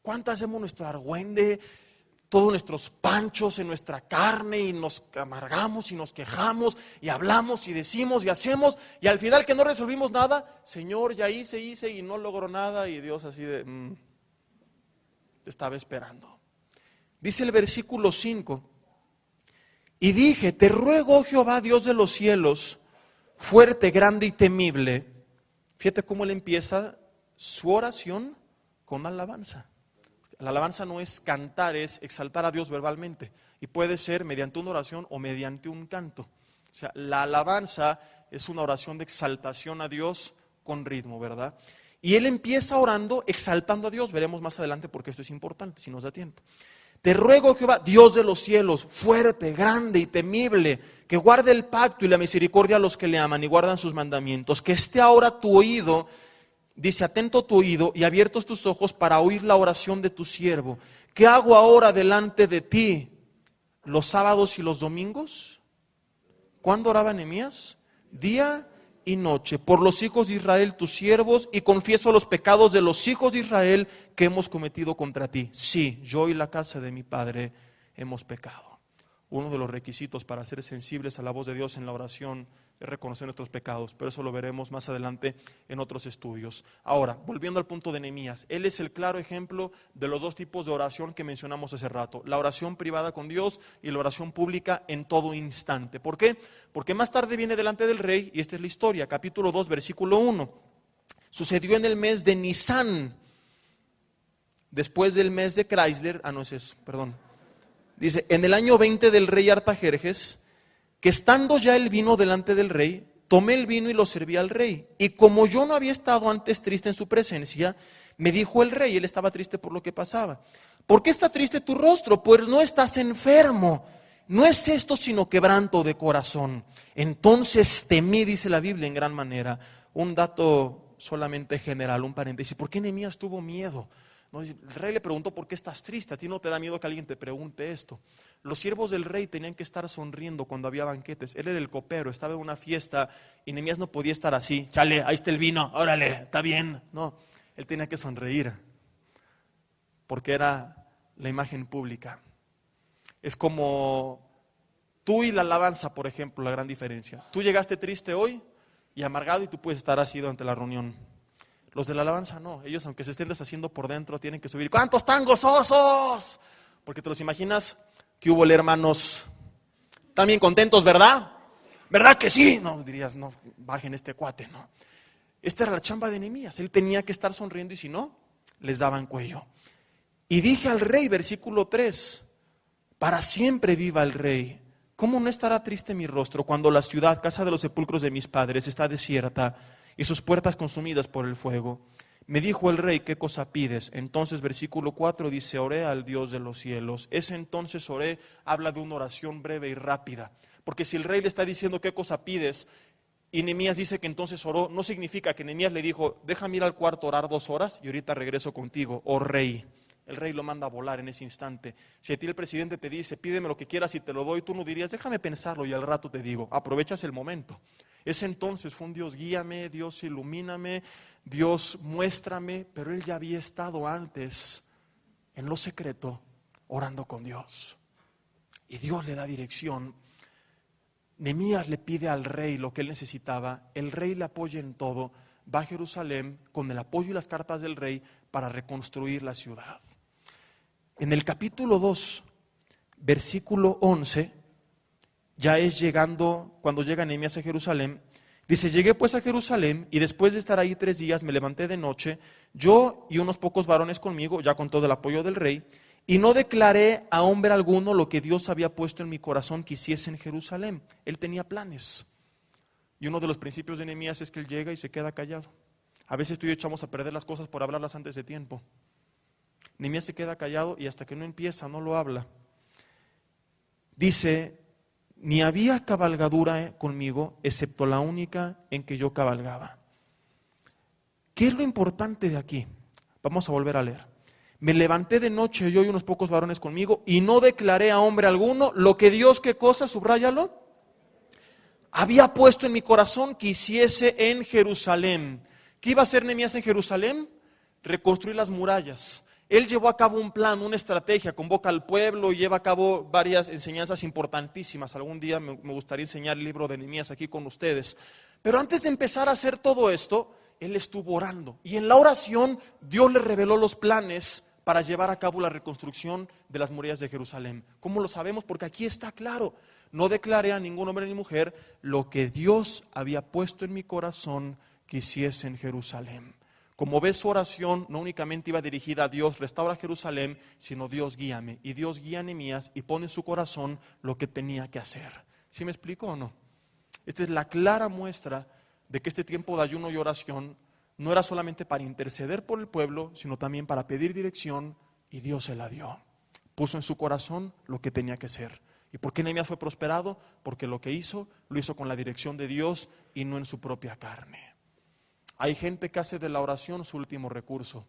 ¿Cuántas hacemos nuestro argüende, todos nuestros panchos en nuestra carne y nos amargamos y nos quejamos y hablamos y decimos y hacemos y al final que no resolvimos nada? Señor, ya hice y no logró nada, y Dios así de te estaba esperando. Dice el versículo 5: y dije: te ruego, oh Jehová, Dios de los cielos, fuerte, grande y temible. Fíjate cómo él empieza su oración con alabanza. La alabanza no es cantar, es exaltar a Dios verbalmente. Y puede ser mediante una oración o mediante un canto. O sea, la alabanza es una oración de exaltación a Dios con ritmo, ¿verdad? Y él empieza orando, exaltando a Dios. Veremos más adelante porque esto es importante, si nos da tiempo. Te ruego, Jehová, Dios de los cielos, fuerte, grande y temible, que guarde el pacto y la misericordia a los que le aman y guardan sus mandamientos. Que esté ahora tu oído. Dice: atento tu oído y abiertos tus ojos para oír la oración de tu siervo. ¿Qué hago ahora delante de ti los sábados y los domingos? ¿Cuándo oraba Nehemías? Día y noche, por los hijos de Israel, tus siervos, y confieso los pecados de los hijos de Israel que hemos cometido contra ti. Sí, yo y la casa de mi padre hemos pecado. Uno de los requisitos para ser sensibles a la voz de Dios en la oración es reconocer nuestros pecados, pero eso lo veremos más adelante en otros estudios. Ahora, volviendo al punto de Nehemías, él es el claro ejemplo de los dos tipos de oración que mencionamos hace rato: la oración privada con Dios y la oración pública en todo instante. ¿Por qué? Porque más tarde viene delante del rey, y esta es la historia, capítulo 2, versículo 1. Sucedió en el mes de Nisán, después del mes de Chrysler, dice: en el año 20 del rey Artajerjes, que estando ya el vino delante del rey, tomé el vino y lo serví al rey. Y como yo no había estado antes triste en su presencia, me dijo el rey, él estaba triste por lo que pasaba: ¿por qué está triste tu rostro? Pues no estás enfermo. No es esto sino quebranto de corazón. Entonces temí, dice la Biblia, en gran manera. Un dato solamente general, un paréntesis. ¿Por qué Nehemías tuvo miedo? El rey le preguntó: ¿por qué estás triste? ¿A ti no te da miedo que alguien te pregunte esto? Los siervos del rey tenían que estar sonriendo cuando había banquetes. Él era el copero, estaba en una fiesta y Nehemías no podía estar así: chale, ahí está el vino, órale, está bien. No, él tenía que sonreír porque era la imagen pública. Es como tú y la alabanza, por ejemplo, la gran diferencia. Tú llegaste triste hoy y amargado y tú puedes estar así durante la reunión. Los de la alabanza no, ellos aunque se estén deshaciendo por dentro tienen que subir. ¿Cuántos están gozosos? Porque te los imaginas que hubo hermanos también contentos, ¿verdad? ¿Verdad que sí? No, dirías, no, bajen este cuate, no. Esta era la chamba de Nehemías, él tenía que estar sonriendo y si no, les daban cuello. Y dije al rey, versículo 3, para siempre viva el rey. ¿Cómo no estará triste mi rostro cuando la ciudad, casa de los sepulcros de mis padres, está desierta y sus puertas consumidas por el fuego? Me dijo el rey: ¿qué cosa pides? Entonces versículo 4 dice: oré al Dios de los cielos. Ese entonces oré habla de una oración breve y rápida, porque si el rey le está diciendo ¿qué cosa pides? Y Nehemías dice que entonces oró, no significa que Nehemías le dijo: déjame ir al cuarto a orar 2 horas y ahorita regreso contigo, oh rey. El rey lo manda a volar en ese instante. Si a ti el presidente te dice: pídeme lo que quieras y te lo doy, tú no dirías: déjame pensarlo y al rato te digo. Aprovechas el momento. Ese entonces fue un Dios guíame, Dios ilumíname, Dios muéstrame, pero él ya había estado antes en lo secreto orando con Dios. Y Dios le da dirección. Nehemías le pide al rey lo que él necesitaba, el rey le apoya en todo, va a Jerusalén con el apoyo y las cartas del rey para reconstruir la ciudad. En el capítulo 2, versículo 11, ya es llegando, cuando llega Nehemías a Jerusalén, dice: llegué pues a Jerusalén y después de estar ahí 3 días me levanté de noche, yo y unos pocos varones conmigo, ya con todo el apoyo del rey, y no declaré a hombre alguno lo que Dios había puesto en mi corazón que hiciese en Jerusalén. Él tenía planes. Y uno de los principios de Nehemías es que él llega y se queda callado. A veces tú y yo echamos a perder las cosas por hablarlas antes de tiempo. Nehemías se queda callado y hasta que no empieza, no lo habla. Dice: ni había cabalgadura conmigo, excepto la única en que yo cabalgaba. ¿Qué es lo importante de aquí? Vamos a volver a leer. Me levanté de noche yo y unos pocos varones conmigo, y no declaré a hombre alguno lo que Dios, ¿qué cosa? Subráyalo. Había puesto en mi corazón que hiciese en Jerusalén. ¿Qué iba a hacer Nehemías en Jerusalén? Reconstruir las murallas. Él llevó a cabo un plan, una estrategia, convoca al pueblo y lleva a cabo varias enseñanzas importantísimas. Algún día me gustaría enseñar el libro de Nehemías aquí con ustedes. Pero antes de empezar a hacer todo esto, él estuvo orando. Y en la oración, Dios le reveló los planes para llevar a cabo la reconstrucción de las murallas de Jerusalén. ¿Cómo lo sabemos? Porque aquí está claro: no declaré a ningún hombre ni mujer lo que Dios había puesto en mi corazón que hiciese en Jerusalén. Como ves, su oración no únicamente iba dirigida a Dios, restaura Jerusalén, sino Dios guíame. Y Dios guía a Nehemías y pone en su corazón lo que tenía que hacer. ¿Sí me explico o no? Esta es la clara muestra de que este tiempo de ayuno y oración no era solamente para interceder por el pueblo, sino también para pedir dirección, y Dios se la dio. Puso en su corazón lo que tenía que hacer. ¿Y por qué Nehemías fue prosperado? Porque lo que hizo, lo hizo con la dirección de Dios y no en su propia carne. Hay gente que hace de la oración su último recurso.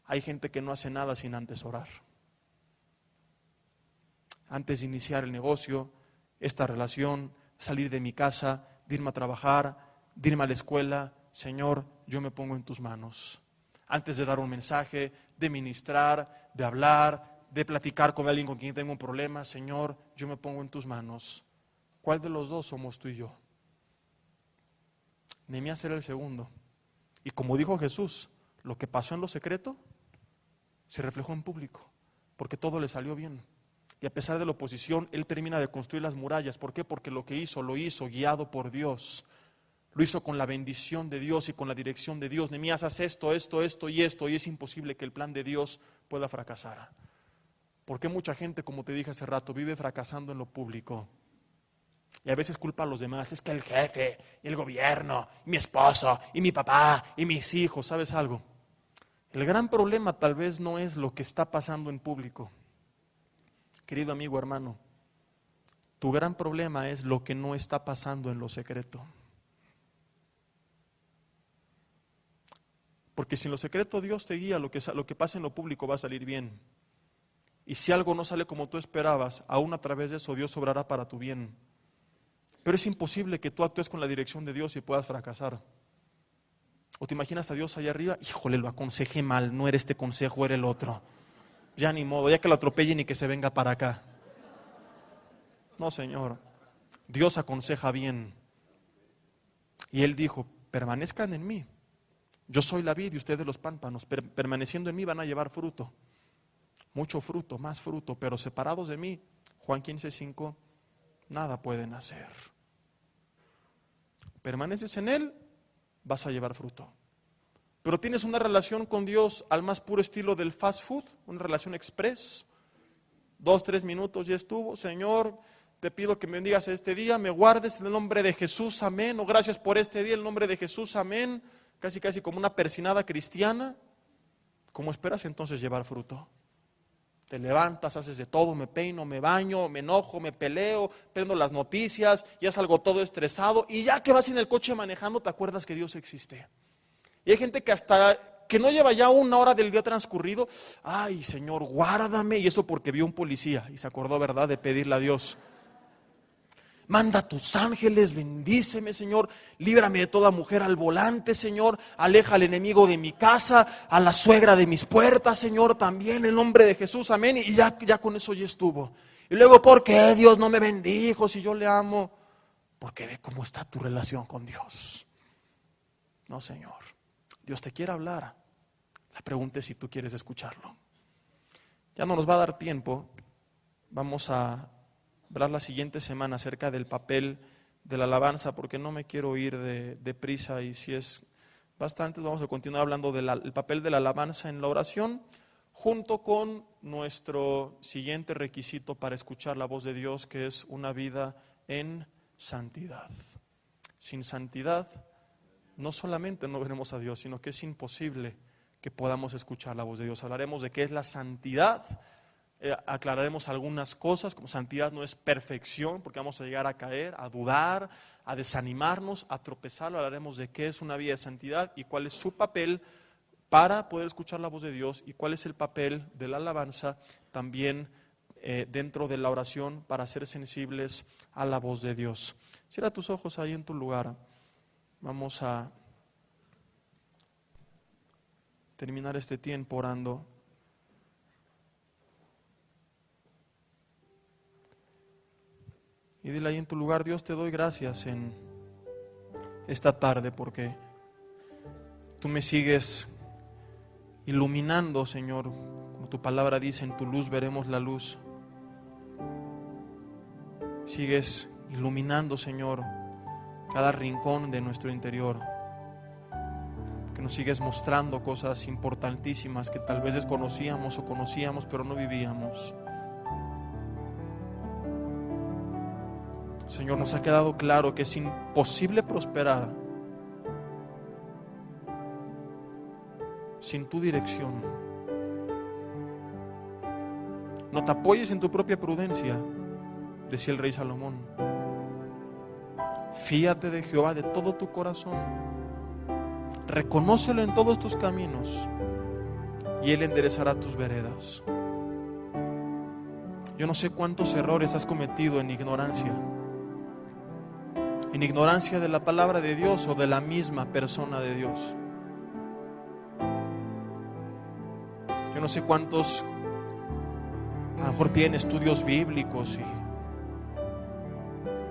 Hay gente que no hace nada sin antes orar. Antes de iniciar el negocio, esta relación, salir de mi casa, de irme a trabajar, de irme a la escuela, Señor, yo me pongo en tus manos. Antes de dar un mensaje, de ministrar, de hablar, de platicar con alguien con quien tengo un problema, Señor, yo me pongo en tus manos. ¿Cuál de los dos somos tú y yo? Nehemías era el segundo. Y como dijo Jesús, lo que pasó en lo secreto se reflejó en público, porque todo le salió bien. Y a pesar de la oposición, él termina de construir las murallas. ¿Por qué? Porque lo que hizo, lo hizo guiado por Dios. Lo hizo con la bendición de Dios y con la dirección de Dios. Nehemías, haz esto, esto, esto y esto, y es imposible que el plan de Dios pueda fracasar. ¿Por qué mucha gente, como te dije hace rato, vive fracasando en lo público? Y a veces culpa a los demás. Es que el jefe, y el gobierno, y mi esposo, y mi papá, y mis hijos. ¿Sabes algo? El gran problema tal vez no es lo que está pasando en público. Querido amigo, hermano, tu gran problema es lo que no está pasando en lo secreto. Porque si en lo secreto Dios te guía, lo que pasa en lo público va a salir bien. Y si algo no sale como tú esperabas, aún a través de eso Dios obrará para tu bien. Pero es imposible que tú actúes con la dirección de Dios y puedas fracasar. ¿O te imaginas a Dios allá arriba? Híjole, lo aconsejé mal, no era este consejo, era el otro. Ya ni modo, ya que lo atropellen y que se venga para acá. No, Señor, Dios aconseja bien. Y Él dijo: permanezcan en mí. Yo soy la vid y ustedes los pámpanos. Permaneciendo en mí van a llevar fruto. Mucho fruto, más fruto, pero separados de mí, Juan 15:5, nada pueden hacer. Permaneces en Él, vas a llevar fruto. Pero tienes una relación con Dios al más puro estilo del fast food, una relación express. 2, 3 minutos ya estuvo. Señor, te pido que me bendigas este día, me guardes en el nombre de Jesús, amén. O gracias por este día, en el nombre de Jesús, amén. Casi como una persinada cristiana. ¿Cómo esperas entonces llevar fruto? Te levantas, haces de todo, me peino, me baño, me enojo, me peleo, prendo las noticias, ya salgo todo estresado, y ya que vas en el coche manejando te acuerdas que Dios existe. Y hay gente que hasta que no lleva ya 1 hora del día transcurrido, ay Señor, guárdame, y eso porque vio un policía y se acordó, ¿verdad?, de pedirle a Dios. Manda a tus ángeles, bendíceme, Señor, líbrame de toda mujer al volante, Señor, aleja al enemigo de mi casa, a la suegra de mis puertas, Señor, también en nombre de Jesús, amén. Y ya con eso ya estuvo. Y luego, ¿por qué Dios no me bendijo si yo le amo? Porque ve cómo está tu relación con Dios. No, Señor. Dios te quiere hablar. La pregunta es si tú quieres escucharlo. Ya no nos va a dar tiempo. Vamos a hablar la siguiente semana acerca del papel de la alabanza, porque no me quiero ir de prisa, y si es bastante, vamos a continuar hablando del papel de la alabanza en la oración, junto con nuestro siguiente requisito para escuchar la voz de Dios, que es una vida en santidad. Sin santidad, no solamente no veremos a Dios, sino que es imposible que podamos escuchar la voz de Dios. Hablaremos de qué es la santidad, aclararemos algunas cosas, como santidad no es perfección, porque vamos a llegar a caer, a dudar, a desanimarnos, a tropezar. Hablaremos de qué es una vida de santidad y cuál es su papel para poder escuchar la voz de Dios, y cuál es el papel de la alabanza también dentro de la oración para ser sensibles a la voz de Dios. Cierra tus ojos ahí en tu lugar. Vamos a terminar este tiempo orando. Y dile ahí en tu lugar: Dios, te doy gracias en esta tarde, porque tú me sigues iluminando, Señor. Como tu palabra dice, en tu luz veremos la luz. Sigues iluminando, Señor, cada rincón de nuestro interior, que nos sigues mostrando cosas importantísimas que tal vez desconocíamos o conocíamos pero no vivíamos. Señor, nos ha quedado claro que es imposible prosperar sin tu dirección. No te apoyes en tu propia prudencia, decía el rey Salomón. Fíate de Jehová de todo tu corazón, reconócelo en todos tus caminos, y Él enderezará tus veredas. Yo no sé cuántos errores has cometido en ignorancia de la palabra de Dios o de la misma persona de Dios. Yo no sé cuántos a lo mejor tienen estudios bíblicos y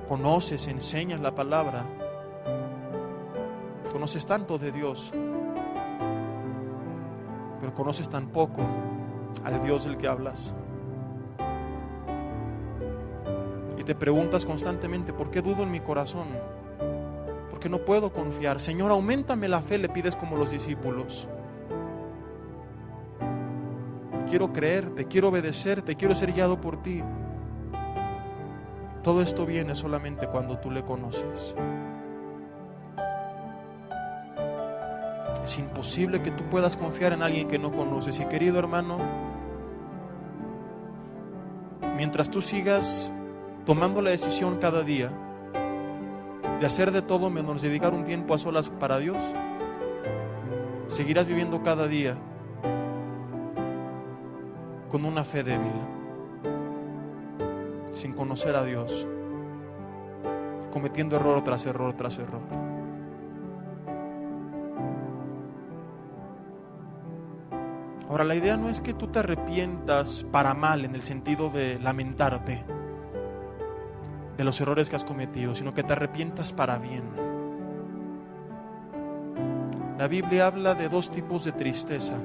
conoces, enseñas la palabra, conoces tanto de Dios, pero conoces tan poco al Dios del que hablas. Y te preguntas constantemente: ¿por qué dudo en mi corazón? ¿Por qué no puedo confiar? Señor, auméntame la fe, le pides como los discípulos. Quiero creerte, quiero obedecerte, quiero ser guiado por ti. Todo esto viene solamente cuando tú le conoces. Es imposible que tú puedas confiar en alguien que no conoces. Y querido hermano, mientras tú sigas tomando la decisión cada día de hacer de todo menos dedicar un tiempo a solas para Dios, seguirás viviendo cada día con una fe débil, sin conocer a Dios, cometiendo error tras error tras error. Ahora, la idea no es que tú te arrepientas para mal, en el sentido de lamentarte de los errores que has cometido, sino que te arrepientas para bien. La Biblia habla de dos tipos de tristeza: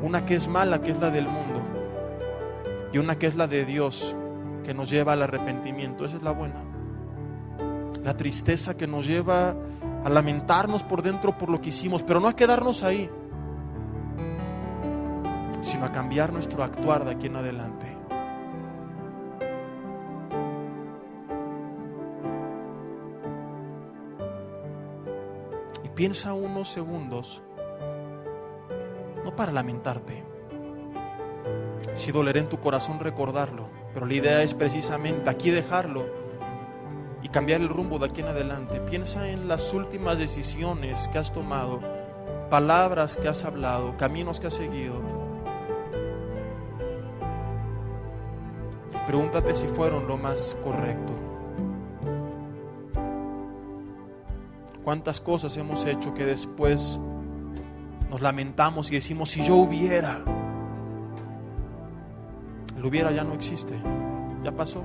una que es mala, que es la del mundo, y una que es la de Dios, que nos lleva al arrepentimiento. Esa es la buena. La tristeza que nos lleva a lamentarnos por dentro por lo que hicimos, pero no a quedarnos ahí, sino a cambiar nuestro actuar de aquí en adelante. Y piensa unos segundos, no para lamentarte, sí dolerá en tu corazón recordarlo, pero la idea es precisamente aquí dejarlo y cambiar el rumbo de aquí en adelante. Piensa en las últimas decisiones que has tomado, palabras que has hablado, caminos que has seguido. Pregúntate si fueron lo más correcto. ¿Cuántas cosas hemos hecho que después nos lamentamos y decimos: si yo hubiera? El hubiera ya no existe, ya pasó.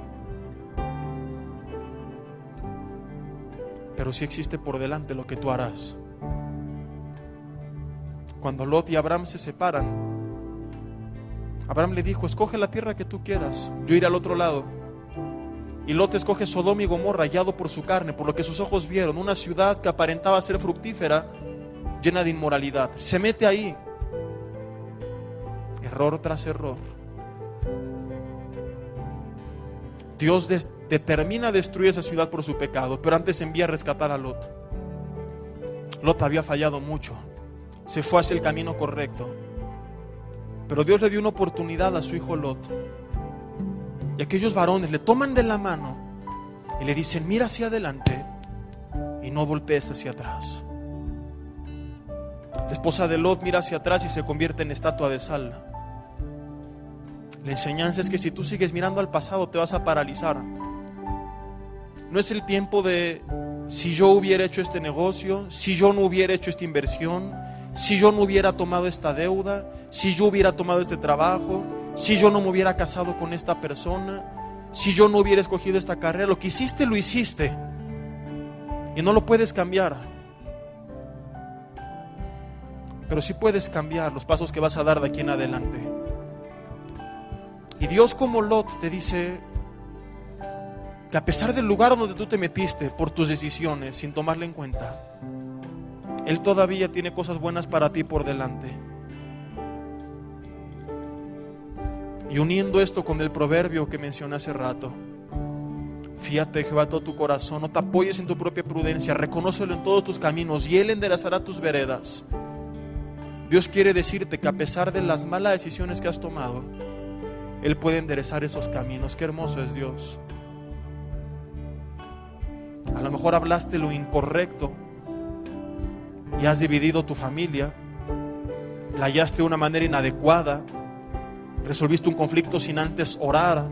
pero sí existe por delante lo que tú harás. Cuando Lot y Abraham se separan, Abraham le dijo: escoge la tierra que tú quieras, yo iré al otro lado. Y Lot escoge Sodoma y Gomorra, hallado por su carne, por lo que sus ojos vieron, una ciudad que aparentaba ser fructífera, llena de inmoralidad. Se mete ahí, error tras error. Dios determina destruir esa ciudad por su pecado, pero antes envía a rescatar a Lot. Lot había fallado mucho, se fue hacia el camino correcto, pero Dios le dio una oportunidad a su hijo Lot. Y aquellos varones le toman de la mano y le dicen: mira hacia adelante y no voltees hacia atrás. La esposa de Lot mira hacia atrás y se convierte en estatua de sal. La enseñanza es que si tú sigues mirando al pasado te vas a paralizar. No es el tiempo de si yo hubiera hecho este negocio, si yo no hubiera hecho esta inversión, si yo no hubiera tomado esta deuda, si yo hubiera tomado este trabajo, si yo no me hubiera casado con esta persona, si yo no hubiera escogido esta carrera. Lo que hiciste, lo hiciste y no lo puedes cambiar. Pero sí puedes cambiar los pasos que vas a dar de aquí en adelante. Y Dios, como Lot, te dice que a pesar del lugar donde tú te metiste por tus decisiones sin tomarle en cuenta, Él todavía tiene cosas buenas para ti por delante. Y uniendo esto con el proverbio que mencioné hace rato: fíate de Jehová todo tu corazón, no te apoyes en tu propia prudencia, reconócelo en todos tus caminos y Él enderezará tus veredas. Dios quiere decirte que a pesar de las malas decisiones que has tomado, Él puede enderezar esos caminos. Qué hermoso es Dios. A lo mejor hablaste lo incorrecto y has dividido tu familia, la hallaste de una manera inadecuada, resolviste un conflicto sin antes orar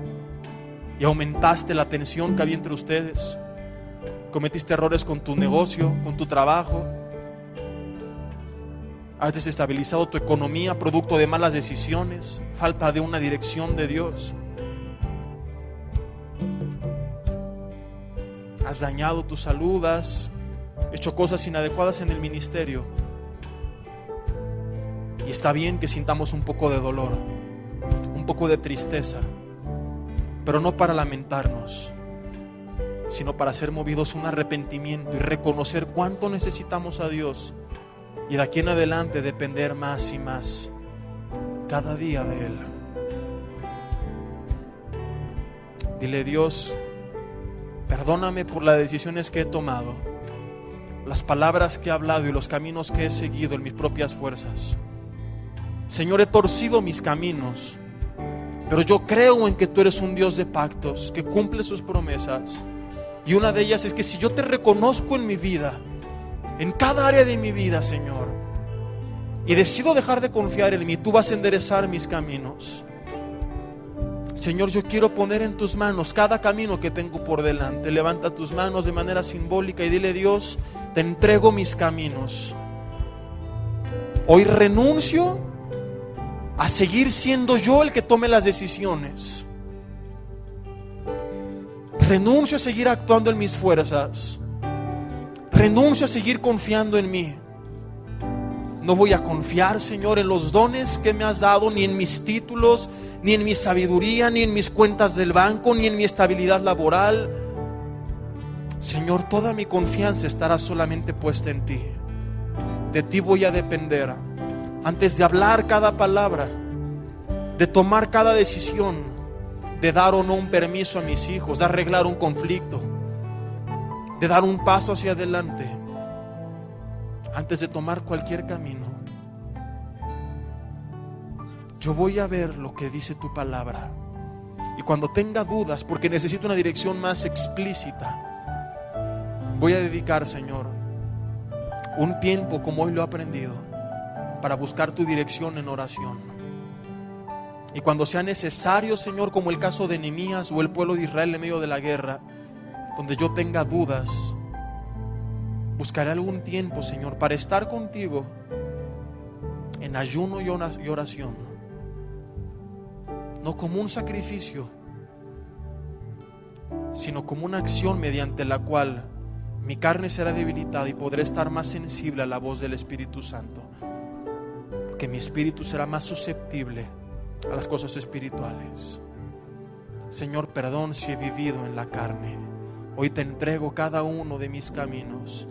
y aumentaste la tensión que había entre ustedes. Cometiste errores con tu negocio, con tu trabajo. Has desestabilizado tu economía producto de malas decisiones, falta de una dirección de Dios. Has dañado tu salud, has hecho cosas inadecuadas en el ministerio. Y está bien que sintamos un poco de dolor, un poco de tristeza, pero no para lamentarnos, sino para ser movidos a un arrepentimiento y reconocer cuánto necesitamos a Dios. Y de aquí en adelante depender más y más cada día de Él. Dile: Dios, perdóname por las decisiones que he tomado, las palabras que he hablado y los caminos que he seguido en mis propias fuerzas. Señor, he torcido mis caminos, pero yo creo en que tú eres un Dios de pactos, que cumple sus promesas. Y una de ellas es que si yo te reconozco en mi vida, en cada área de mi vida, Señor, y decido dejar de confiar en mí, tú vas a enderezar mis caminos. Señor, yo quiero poner en tus manos cada camino que tengo por delante. Levanta tus manos de manera simbólica y dile: Dios, te entrego mis caminos. Hoy renuncio a seguir siendo yo el que tome las decisiones. Renuncio a seguir actuando en mis fuerzas. Renuncio a seguir confiando en mí. No voy a confiar, Señor, en los dones que me has dado, ni en mis títulos, ni en mi sabiduría, ni en mis cuentas del banco, ni en mi estabilidad laboral. Señor, toda mi confianza estará solamente puesta en ti. De ti voy a depender. Antes de hablar cada palabra, de tomar cada decisión, de dar o no un permiso a mis hijos, de arreglar un conflicto, de dar un paso hacia adelante, antes de tomar cualquier camino, yo voy a ver lo que dice tu palabra. Y cuando tenga dudas, porque necesito una dirección más explícita, voy a dedicar, Señor, un tiempo como hoy lo he aprendido, para buscar tu dirección en oración. Y cuando sea necesario, Señor, como el caso de Nehemías o el pueblo de Israel en medio de la guerra, donde yo tenga dudas, buscaré algún tiempo, Señor, para estar contigo en ayuno y oración. No como un sacrificio, sino como una acción mediante la cual Mi carne será debilitada y podré estar más sensible a la voz del Espíritu Santo, porque mi espíritu será más susceptible a las cosas espirituales. Señor, perdón si he vivido en la carne. Hoy te entrego cada uno de mis caminos.